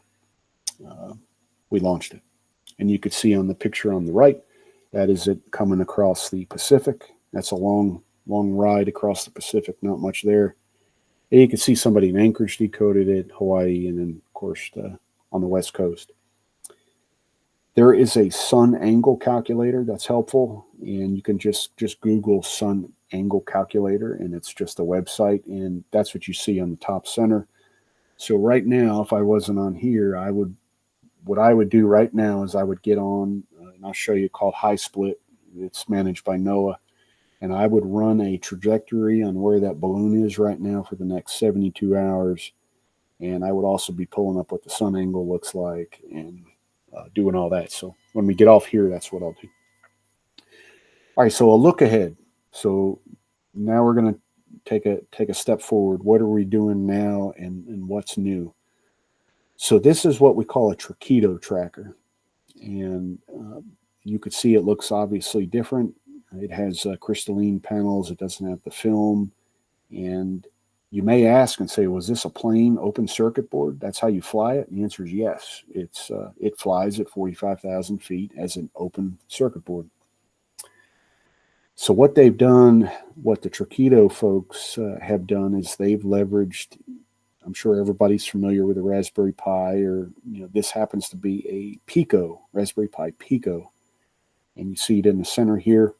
D: we launched it. And you could see on the picture on the right, that is it coming across the Pacific. That's a long, long ride across the Pacific, not much there. And you can see somebody in Anchorage decoded it, Hawaii, and then, of course, on the West Coast. There is a sun angle calculator that's helpful, and you can just Google sun angle calculator, and it's just a website, and that's what you see on the top center. So right now, if I wasn't on here, what I would do right now is I would get on, and I'll show you, called High Split. It's managed by NOAA. And I would run a trajectory on where that balloon is right now for the next 72 hours. And I would also be pulling up what the sun angle looks like and doing all that. So when we get off here, that's what I'll do. All right, so a look ahead. So now we're going to take a step forward. What are we doing now, and what's new? So this is what we call a Tracheto tracker. And you could see it looks obviously different. It has crystalline panels. It doesn't have the film. And you may ask and say, was this a plain open circuit board? That's how you fly it? And the answer is yes. It flies at 45,000 feet as an open circuit board. So what they've done, what the Tracheto folks have done, is they've leveraged, I'm sure everybody's familiar with a Raspberry Pi, or this happens to be a PICO, Raspberry Pi PICO. And you see it in the center here.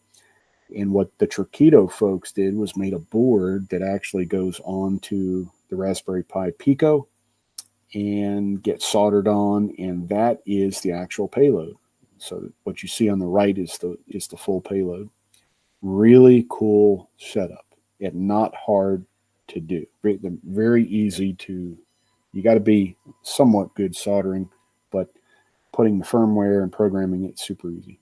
D: And what the Tracheto folks did was made a board that actually goes onto the Raspberry Pi PICO and gets soldered on, and that is the actual payload. So what you see on the right is the full payload. Really cool setup, and not hard to do. Very easy to, you got to be somewhat good soldering, but putting the firmware and programming it super easy.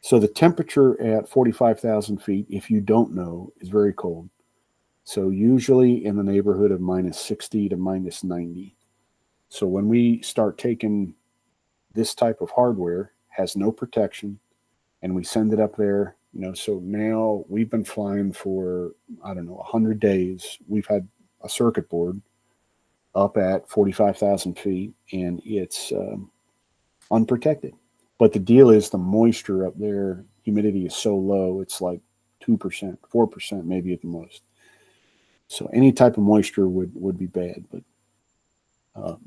D: So the temperature at 45,000 feet, if you don't know, is very cold. So usually in the neighborhood of -60 to -90. So when we start taking this type of hardware, has no protection, and we send it up there, so now we've been flying for, I don't know, 100 days. We've had a circuit board up at 45,000 feet, and it's unprotected. But the deal is the moisture up there, humidity is so low, it's like 2%, 4% maybe at the most. So any type of moisture would be bad, but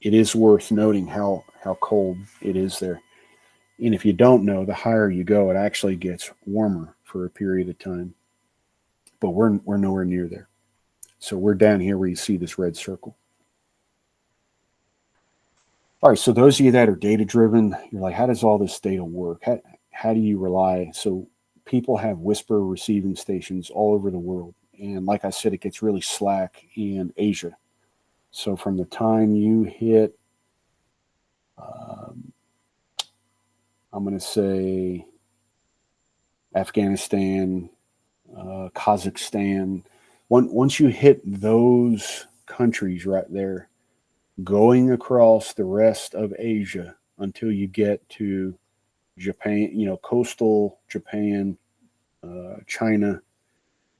D: it is worth noting how cold it is there. And if you don't know, the higher you go, it actually gets warmer for a period of time. But we're nowhere near there. So we're down here where you see this red circle. All right, so those of you that are data-driven, you're like, how does all this data work? How do you rely? So people have whisper receiving stations all over the world. And like I said, it gets really slack in Asia. So from the time you hit, I'm going to say Afghanistan, Kazakhstan, once you hit those countries right there, going across the rest of Asia until you get to Japan, coastal Japan, China,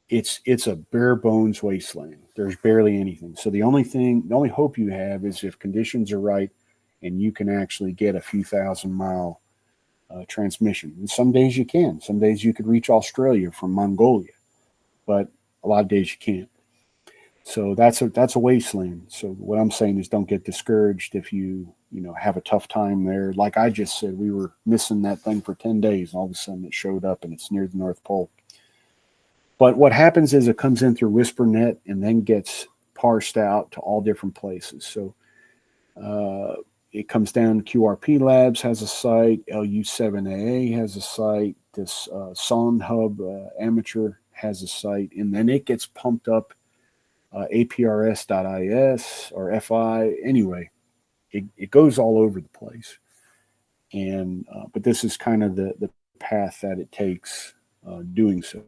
D: it's a bare bones wasteland. There's barely anything. So the only hope you have is if conditions are right and you can actually get a few thousand-mile transmission. And some days you can. Some days you could reach Australia from Mongolia, but a lot of days you can't. So that's a wasteland. So what I'm saying is don't get discouraged if you have a tough time there. Like I just said, we were missing that thing for 10 days. And all of a sudden it showed up and it's near the North Pole. But what happens is it comes in through WhisperNet and then gets parsed out to all different places. So it comes down. QRP Labs has a site. LU7AA has a site. This SonHub Amateur has a site. And then it gets pumped up APRS.is or FI. Anyway, it goes all over the place. And but this is kind of the path that it takes doing so.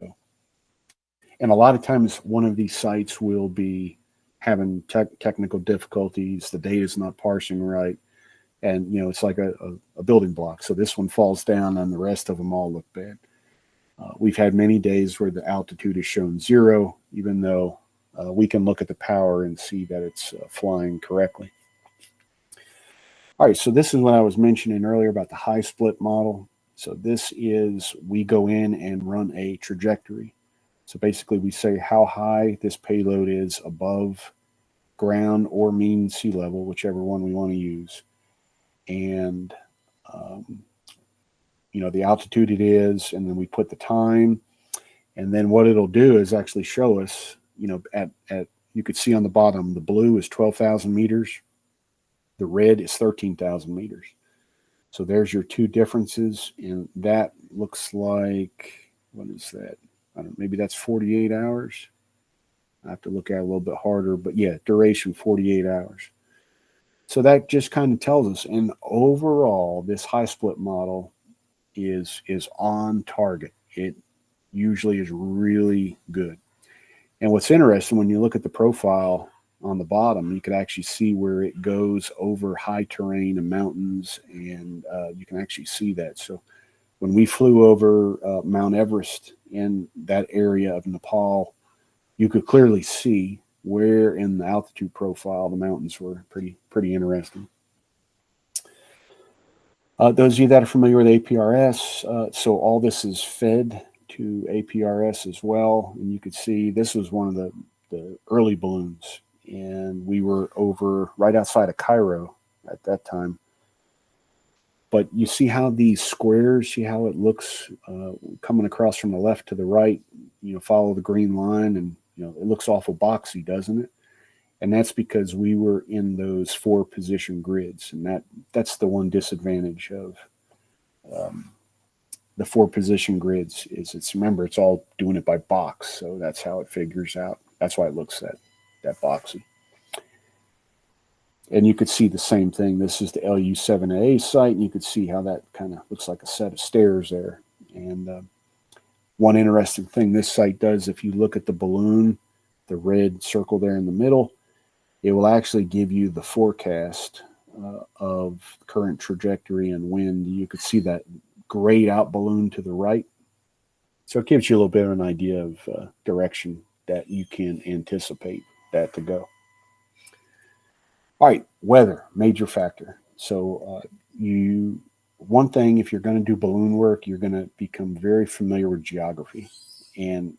D: And a lot of times one of these sites will be having technical difficulties. The data is not parsing right. And, it's like a building block. So this one falls down and the rest of them all look bad. We've had many days where the altitude is shown 0, even though we can look at the power and see that it's flying correctly. All right, so this is what I was mentioning earlier about the high split model. So this is, we go in and run a trajectory. So basically we say how high this payload is above ground or mean sea level, whichever one we want to use. And, the altitude it is, and then we put the time. And then what it'll do is actually show us, at you could see on the bottom, the blue is 12,000 meters. The red is 13,000 meters. So there's your two differences. And that looks like, what is that? I don't know, maybe that's 48 hours. I have to look at it a little bit harder, but yeah, duration 48 hours. So that just kind of tells us. And overall, this high split model is on target. It usually is really good. And what's interesting, when you look at the profile on the bottom, you can actually see where it goes over high terrain and mountains, and you can actually see that. So when we flew over Mount Everest in that area of Nepal, you could clearly see where in the altitude profile the mountains were. Pretty interesting. Those of you that are familiar with APRS, so all this is fed to APRS as well. And you could see this was one of the early balloons. And we were over right outside of Cairo at that time. But you see how these squares, see how it looks coming across from the left to the right, follow the green line, and it looks awful boxy, doesn't it? And that's because we were in those 4 position grids. And that's the one disadvantage of the 4 position grids is remember, it's all doing it by box. So that's how it figures out. That's why it looks that boxy. And you could see the same thing. This is the LU7A site, and you could see how that kind of looks like a set of stairs there. And one interesting thing this site does, if you look at the balloon, the red circle there in the middle, it will actually give you the forecast of current trajectory and wind. You could see that grayed out balloon to the right. So it gives you a little bit of an idea of direction that you can anticipate that to go. All right, weather, major factor. So one thing, if you're going to do balloon work, you're going to become very familiar with geography. And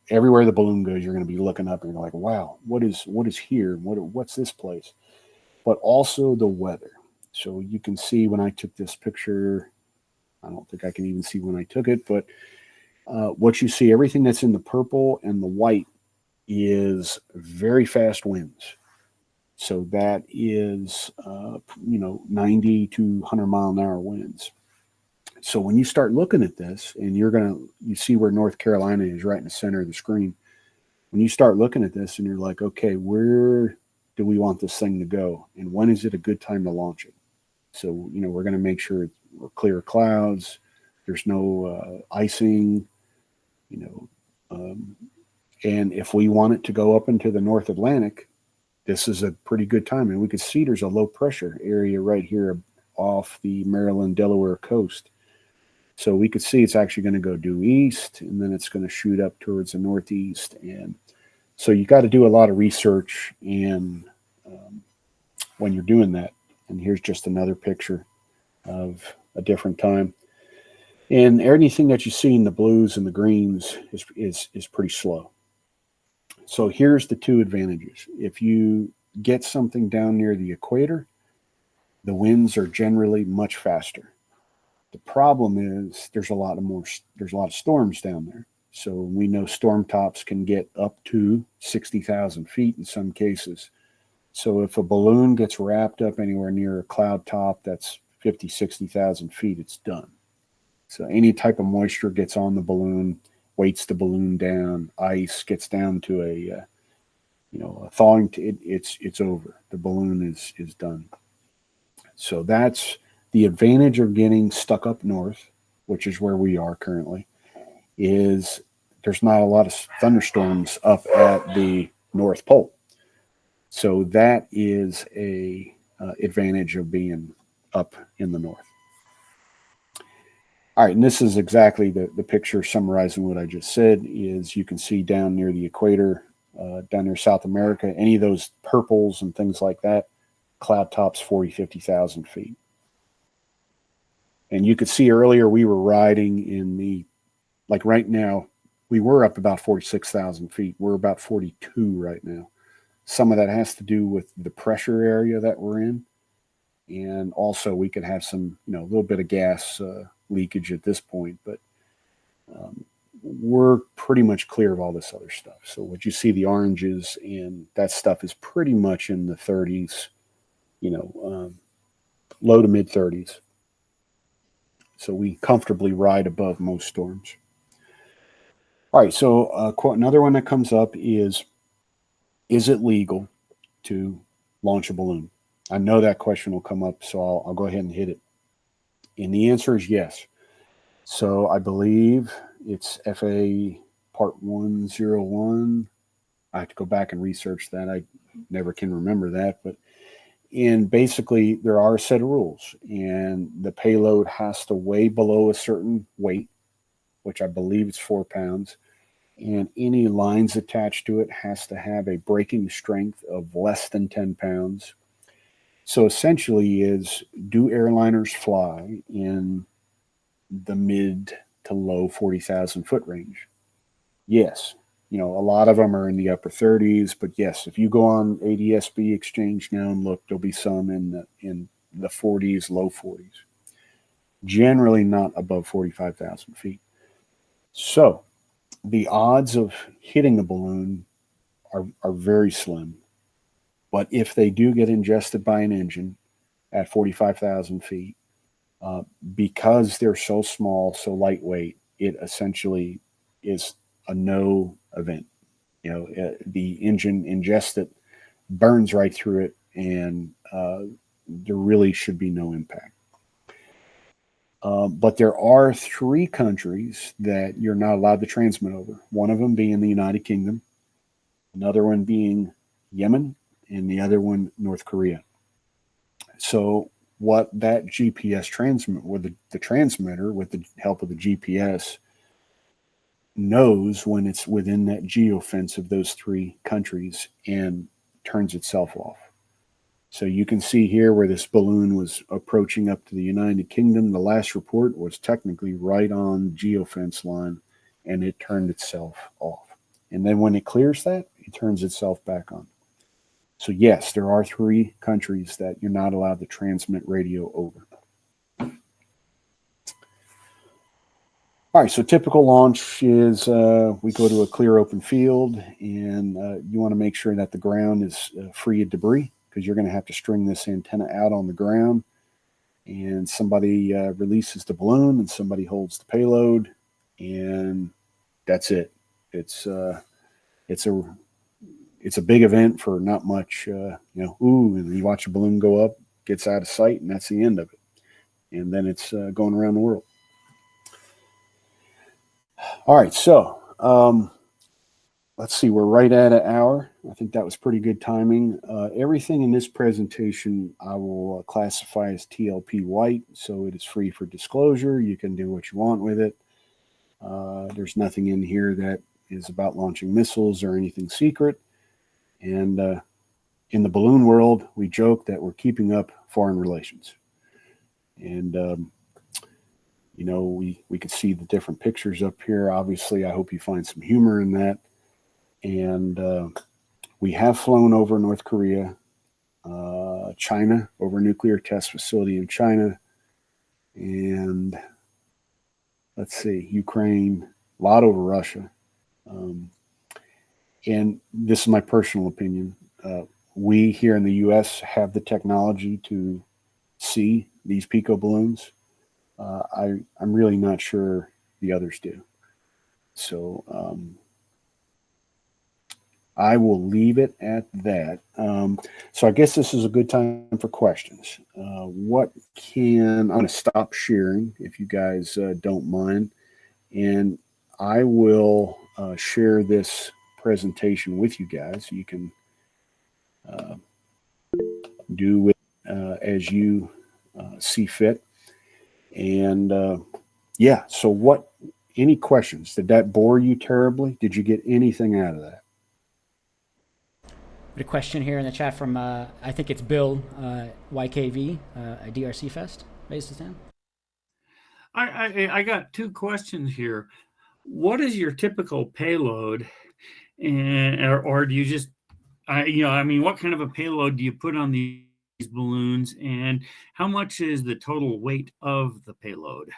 D: everywhere the balloon goes, you're going to be looking up and you're like, wow, what is here? What's this place? But also the weather. So you can see when I took this picture, I don't think I can even see when I took it, but what you see, everything that's in the purple and the white is very fast winds. So that is, 90 to 100 mile an hour winds. So when you start looking at this, and you see where North Carolina is right in the center of the screen. When you start looking at this and you're like, okay, where do we want this thing to go? And when is it a good time to launch it? So, we're going to make sure we're clear clouds. There's no icing, and if we want it to go up into the North Atlantic, this is a pretty good time. And we can see there's a low pressure area right here off the Maryland, Delaware coast. So we could see it's actually going to go due east, and then it's going to shoot up towards the northeast. And so you got to do a lot of research and when you're doing that. And here's just another picture of a different time. And anything that you see in the blues and the greens is pretty slow. So here's the two advantages. If you get something down near the equator, the winds are generally much faster. The problem is there's a lot of storms down there. So we know storm tops can get up to 60,000 feet in some cases. So if a balloon gets wrapped up anywhere near a cloud top that's 50, 60,000 feet, it's done. So any type of moisture gets on the balloon, weights the balloon down, ice gets down to a thawing, it's over. The balloon is done. So that's the advantage of getting stuck up north, which is where we are currently, is there's not a lot of thunderstorms up at the North Pole. So that is a advantage of being up in the north. All right, and this is exactly the picture summarizing what I just said. Is you can see down near the equator, down near South America, any of those purples and things like that, cloud tops 40, 50,000 feet. And you could see earlier we were riding in like right now, we were up about 46,000 feet. We're about 42 right now. Some of that has to do with the pressure area that we're in. And also we could have some, a little bit of gas leakage at this point, but we're pretty much clear of all this other stuff. So what you see, the oranges and that stuff is pretty much in the 30s, low to mid 30s. So we comfortably ride above most storms. All right, so another one that comes up is it legal to launch a balloon? I know that question will come up, so I'll go ahead and hit it. And the answer is yes. So I believe it's FA Part 101. I have to go back and research that. I never can remember that. And basically, there are a set of rules. And the payload has to weigh below a certain weight, which I believe is 4 pounds. And any lines attached to it has to have a braking strength of less than 10 pounds. So essentially do airliners fly in the mid to low 40,000 foot range? Yes. A lot of them are in the upper 30s, but yes, if you go on ADSB Exchange now and look, there'll be some in the 40s, low 40s. Generally not above 45,000 feet. So the odds of hitting a balloon are very slim. But if they do get ingested by an engine at 45,000 feet, because they're so small, so lightweight, it essentially is a no event. The engine ingests it, burns right through it, and there really should be no impact. But there are 3 countries that you're not allowed to transmit over. One of them being the United Kingdom, another one being Yemen, and the other one North Korea. So what that GPS transmit with the transmitter, with the help of the GPS, knows when it's within that geofence of those 3 countries and turns itself off. So you can see here where this balloon was approaching up to the United Kingdom. The last report was technically right on geofence line, and it turned itself off. And then when it clears that, it turns itself back on. So yes, there are 3 countries that you're not allowed to transmit radio over. All right, so typical launch is we go to a clear open field, and you want to make sure that the ground is free of debris, because you're going to have to string this antenna out on the ground, and somebody releases the balloon and somebody holds the payload, and that's it. It's a big event for not much, and you watch a balloon go up, gets out of sight, and that's the end of it. And then it's going around the world. All right, so let's see, we're right at an hour. I think that was pretty good timing. Everything in this presentation I will classify as TLP white, so it is free for disclosure. You can do what you want with it. There's nothing in here that is about launching missiles or anything secret. And in the balloon world, we joke that we're keeping up foreign relations. And we could see the different pictures up here. Obviously, I hope you find some humor in that. And we have flown over North Korea, China, over a nuclear test facility in China, and let's see, Ukraine, a lot over Russia. And this is my personal opinion. We here in the U.S. have the technology to see these PICO balloons. I'm really not sure the others do. So I will leave it at that. So I guess this is a good time for questions. I'm going to stop sharing if you guys don't mind. And I will share this presentation with you guys. You can do it as you see fit. And so any questions? Did that bore you terribly? Did you get anything out of that?
C: A question here in the chat from, I think it's Bill, YKV, a DRC Fest, raised his hand.
E: I got 2 questions here. What is your typical payload, or do you just, what kind of a payload do you put on these balloons, and how much is the total weight of the payload?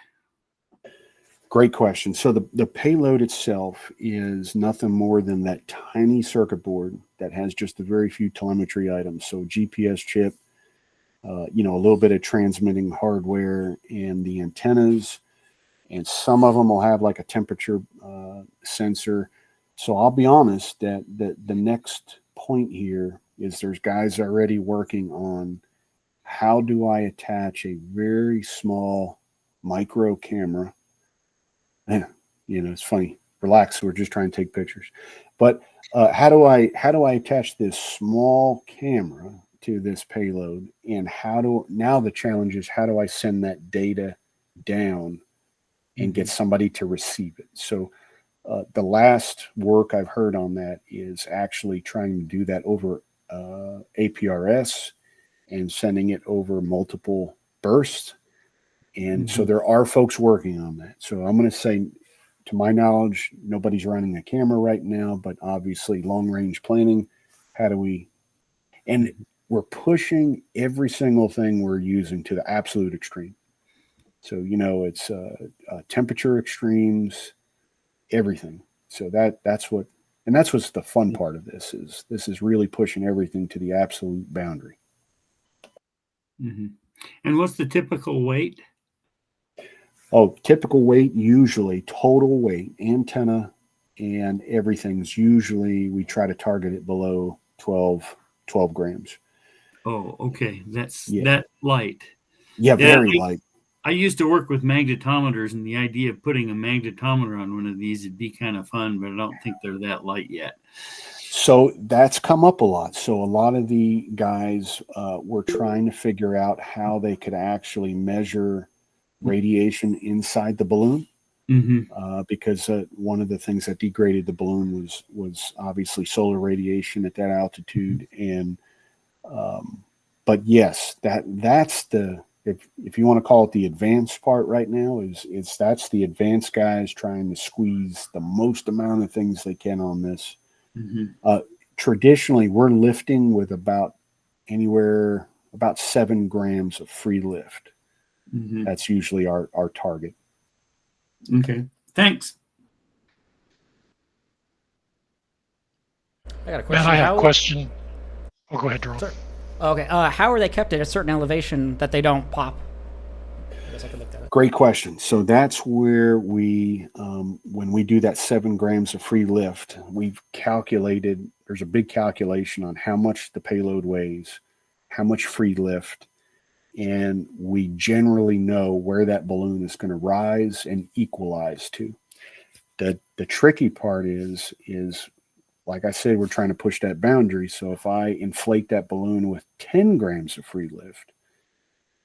D: Great question. So the payload itself is nothing more than that tiny circuit board that has just a very few telemetry items. So GPS chip, a little bit of transmitting hardware and the antennas, and some of them will have like a temperature sensor. So I'll be honest that the next point here is there's guys already working on how do I attach a very small micro camera. It's funny. Relax. We're just trying to take pictures. But how do I attach this small camera to this payload? And now the challenge is, how do I send that data down and get somebody to receive it? So the last work I've heard on that is actually trying to do that over APRS and sending it over multiple bursts. And so there are folks working on that. So I'm going to say, to my knowledge, nobody's running a camera right now, but obviously long range planning, and we're pushing every single thing we're using to the absolute extreme. So, it's temperature extremes, everything. So that's what's the fun part of this is really pushing everything to the absolute boundary.
E: Mm-hmm. And what's the typical weight?
D: Oh, typical weight, usually total weight, antenna and everything's usually, we try to target it below 12 12 grams.
E: Oh, okay. That's
D: Yeah.
E: that light.
D: Yeah, very light.
E: I used to work with magnetometers, and the idea of putting a magnetometer on one of these would be kind of fun, but I don't think they're that light yet.
D: So that's come up a lot. So a lot of the guys were trying to figure out how they could actually measure radiation inside the balloon, because one of the things that degraded the balloon was obviously solar radiation at that altitude. And but yes, that's the, if you want to call it the advanced part right now, is that's the advanced guys trying to squeeze the most amount of things they can on this. Traditionally, we're lifting with about 7 grams of free lift. That's usually our target.
E: Okay, thanks.
C: I got a question.
B: Matt, I have a question. Oh, go ahead, Jerome.
C: Sure. Okay. How are they kept at a certain elevation that they don't pop? I guess I could look that up.
D: Great question. So that's where we, when we do that 7 grams of free lift, we've calculated, there's a big calculation on how much the payload weighs, how much free lift, and we generally know where that balloon is going to rise and equalize to. The tricky part is like I said, we're trying to push that boundary. So if I inflate that balloon with 10 grams of free lift,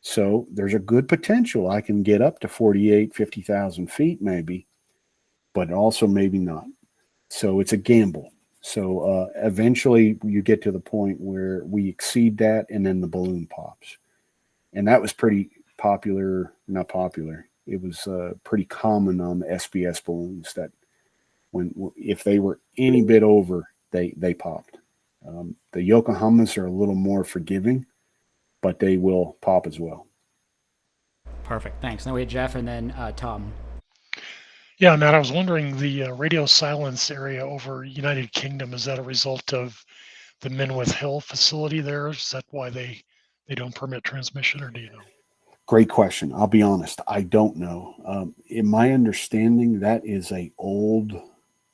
D: so there's a good potential I can get up to 50,000 feet maybe, but also maybe not. So it's a gamble. So eventually you get to the point where we exceed that and then the balloon pops. And that was pretty popular, not popular. It was pretty common on the SBS balloons that if they were any bit over, they popped. The Yokohamas are a little more forgiving, but they will pop as well.
C: Perfect. Thanks. Now we had Jeff and then Tom.
B: Yeah, Matt, I was wondering, the radio silence area over United Kingdom, is that a result of the Minworth Hill facility there? Is that why they don't permit transmission, or do you know?
D: Great question. I'll be honest, I don't know. In my understanding, that is a old,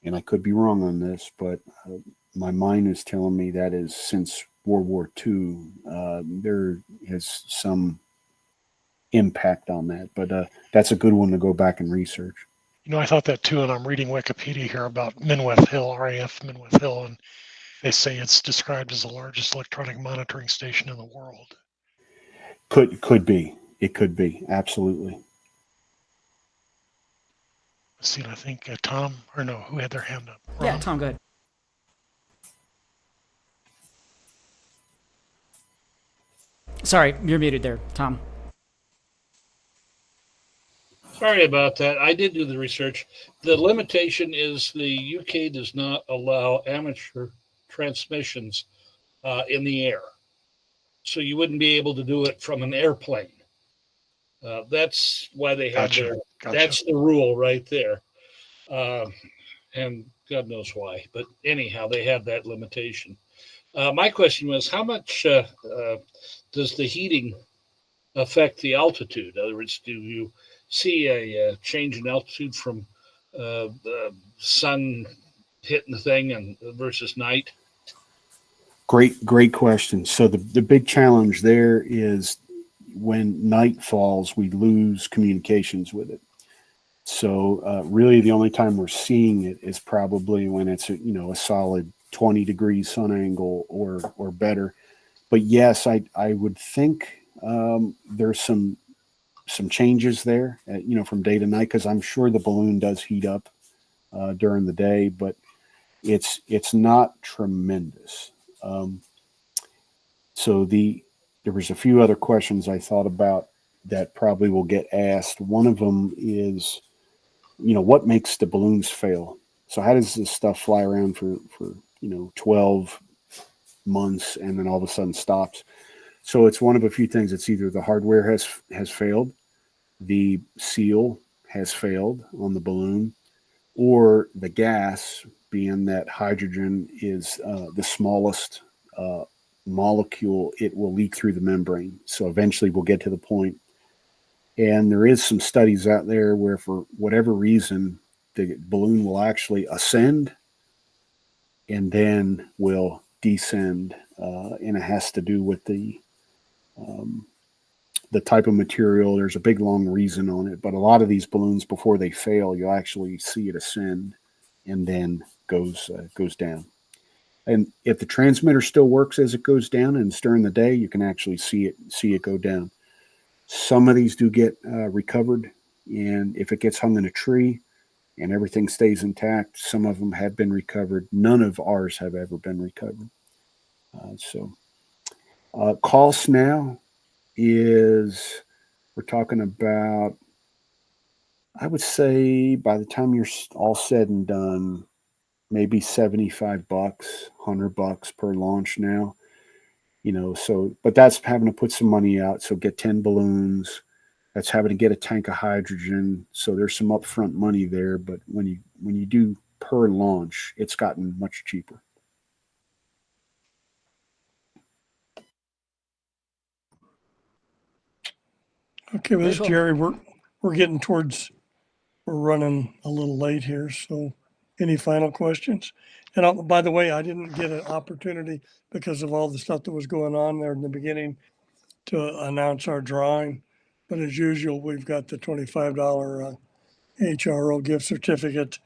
D: and I could be wrong on this, but my mind is telling me that is since World War II. There is some impact on that, but that's a good one to go back and research.
B: You know, I thought that too, and I'm reading Wikipedia here about Minworth Hill, RAF Minworth Hill, and they say it's described as the largest electronic monitoring station in the world.
D: Could be. It could be. Absolutely.
B: Let's see, I think Tom, or no, who had their hand up? Ron?
C: Yeah, Tom, go ahead. Sorry, you're muted there, Tom.
F: Sorry about that. I did do the research. The limitation is the UK does not allow amateur transmissions in the air. So you wouldn't be able to do it from an airplane. That's why they have
B: Gotcha.
F: That's the rule right there. And God knows why. But anyhow, they have that limitation. My question was, how much does the heating affect the altitude? In other words, do you see a change in altitude from the sun hitting the thing and versus night?
D: Great question. So the big challenge there is when night falls, we lose communications with it. So really the only time we're seeing it is probably when it's a solid 20 degrees sun angle or better. But yes, I would think there's some changes there, from day to night, because I'm sure the balloon does heat up during the day, but it's not tremendous. So there was a few other questions I thought about that probably will get asked. One of them is, what makes the balloons fail? So how does this stuff fly around for 12 months and then all of a sudden stops? So it's one of a few things. It's either the hardware has failed, the seal has failed on the balloon, or the gas, being that hydrogen is the smallest molecule, it will leak through the membrane. So eventually we'll get to the point. And there is some studies out there where for whatever reason, the balloon will actually ascend and then will descend and it has to do with the type of material. There's a big long reason on it, but a lot of these balloons, before they fail, you'll actually see it ascend and then goes down. And if the transmitter still works as it goes down and it's during the day, you can actually see it go down. Some of these do get recovered, and if it gets hung in a tree and everything stays intact, some of them have been recovered. None of ours have ever been recovered. Cost now is, we're talking about, I would say by the time you're all said and done, maybe $75, $100 per launch now. So, but that's having to put some money out. So get 10 balloons. That's having to get a tank of hydrogen. So there's some upfront money there. But when you do per launch, it's gotten much cheaper.
A: Okay, well, this
C: Very cool.
A: Jerry, we're running a little late here. So any final questions? And by the way, I didn't get an opportunity because of all the stuff that was going on there in the beginning to announce our drawing. But as usual, we've got the $25 HRO gift certificate.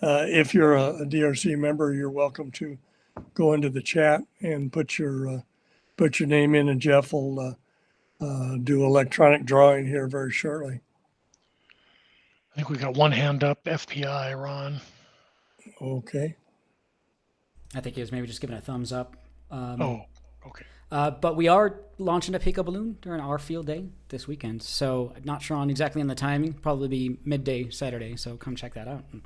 A: If you're a DRC member, you're welcome to go into the chat and put your name in, and Jeff will do electronic drawing here very shortly.
B: I think we got one hand up, FPI, Ron.
A: Okay.
C: I think he was maybe just giving a thumbs up.
B: Okay.
C: But we are launching a PICO Balloon during our field day this weekend. So I'm not sure on exactly on the timing. Probably be midday Saturday. So come check that out. And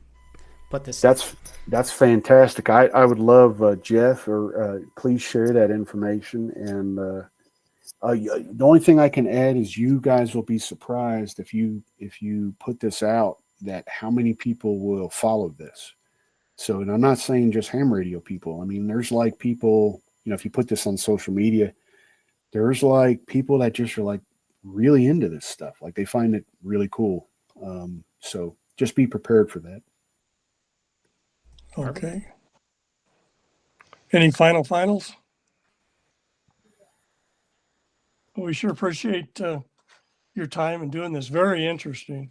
C: put this.
D: That's fantastic. I would love Jeff, or please share that information. And the only thing I can add is you guys will be surprised if you put this out, that how many people will follow this. So, and I'm not saying just ham radio people. I mean, there's like people, if you put this on social media, there's like people that just are like really into this stuff. Like they find it really cool. So just be prepared for that.
A: Okay. Any finals? Well, we sure appreciate your time in doing this. Very interesting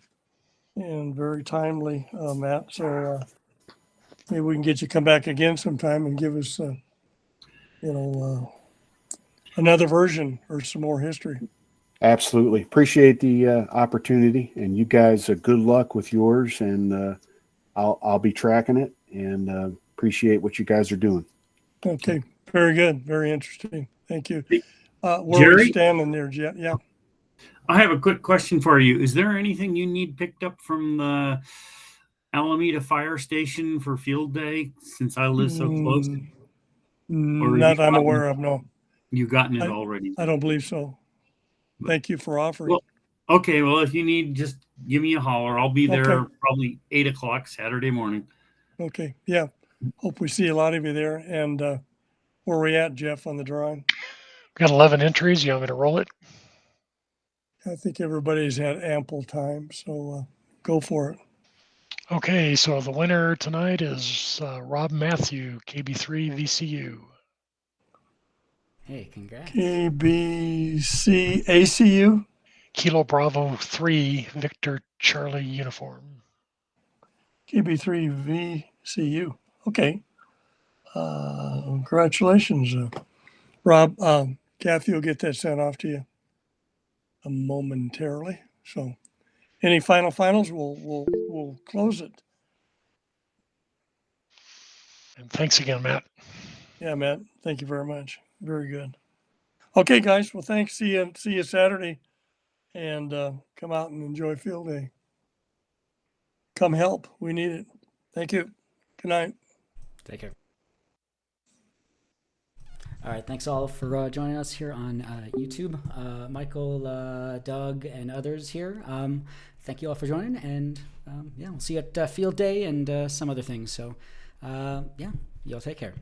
A: and very timely, Matt. So maybe we can get you to come back again sometime and give us, another version or some more history.
D: Absolutely. Appreciate the opportunity, and you guys, good luck with yours, and I'll be tracking it, and appreciate what you guys are doing.
A: Okay. Very good. Very interesting. Thank you. Where
E: Jerry?
A: we standing there, Jet? Yeah.
E: I have a quick question for you. Is there anything you need picked up from the Alameda Fire Station for field day, since I live so close?
A: Not I'm aware of, no.
E: You've gotten it already?
A: I don't believe so. Thank you for offering.
E: Well, okay. Well, if you need, just give me a holler. I'll be there probably 8 o'clock Saturday morning. Okay. Yeah. Hope we see a lot of you there. And where are we at, Jeff, on the drawing?
B: Got 11 entries. You want me to roll it?
A: I think everybody's had ample time, so go for it.
B: Okay, so the winner tonight is Rob Matthew, KB3 VCU.
C: Hey, congrats.
A: KBC ACU?
B: Kilo Bravo 3, Victor Charlie Uniform.
A: KB3 VCU. Okay. Congratulations, Rob. Kathy will get that sent off to you momentarily. So, any finals? We'll close it.
B: And thanks again, Matt.
A: Yeah, Matt. Thank you very much. Very good. Okay, guys. Well, thanks. See you Saturday, and come out and enjoy field day. Come help. We need it. Thank you. Good night.
C: Take care. All right, thanks all for joining us here on YouTube. Michael, Doug, and others here. Thank you all for joining, and we'll see you at field day and some other things. So, y'all take care.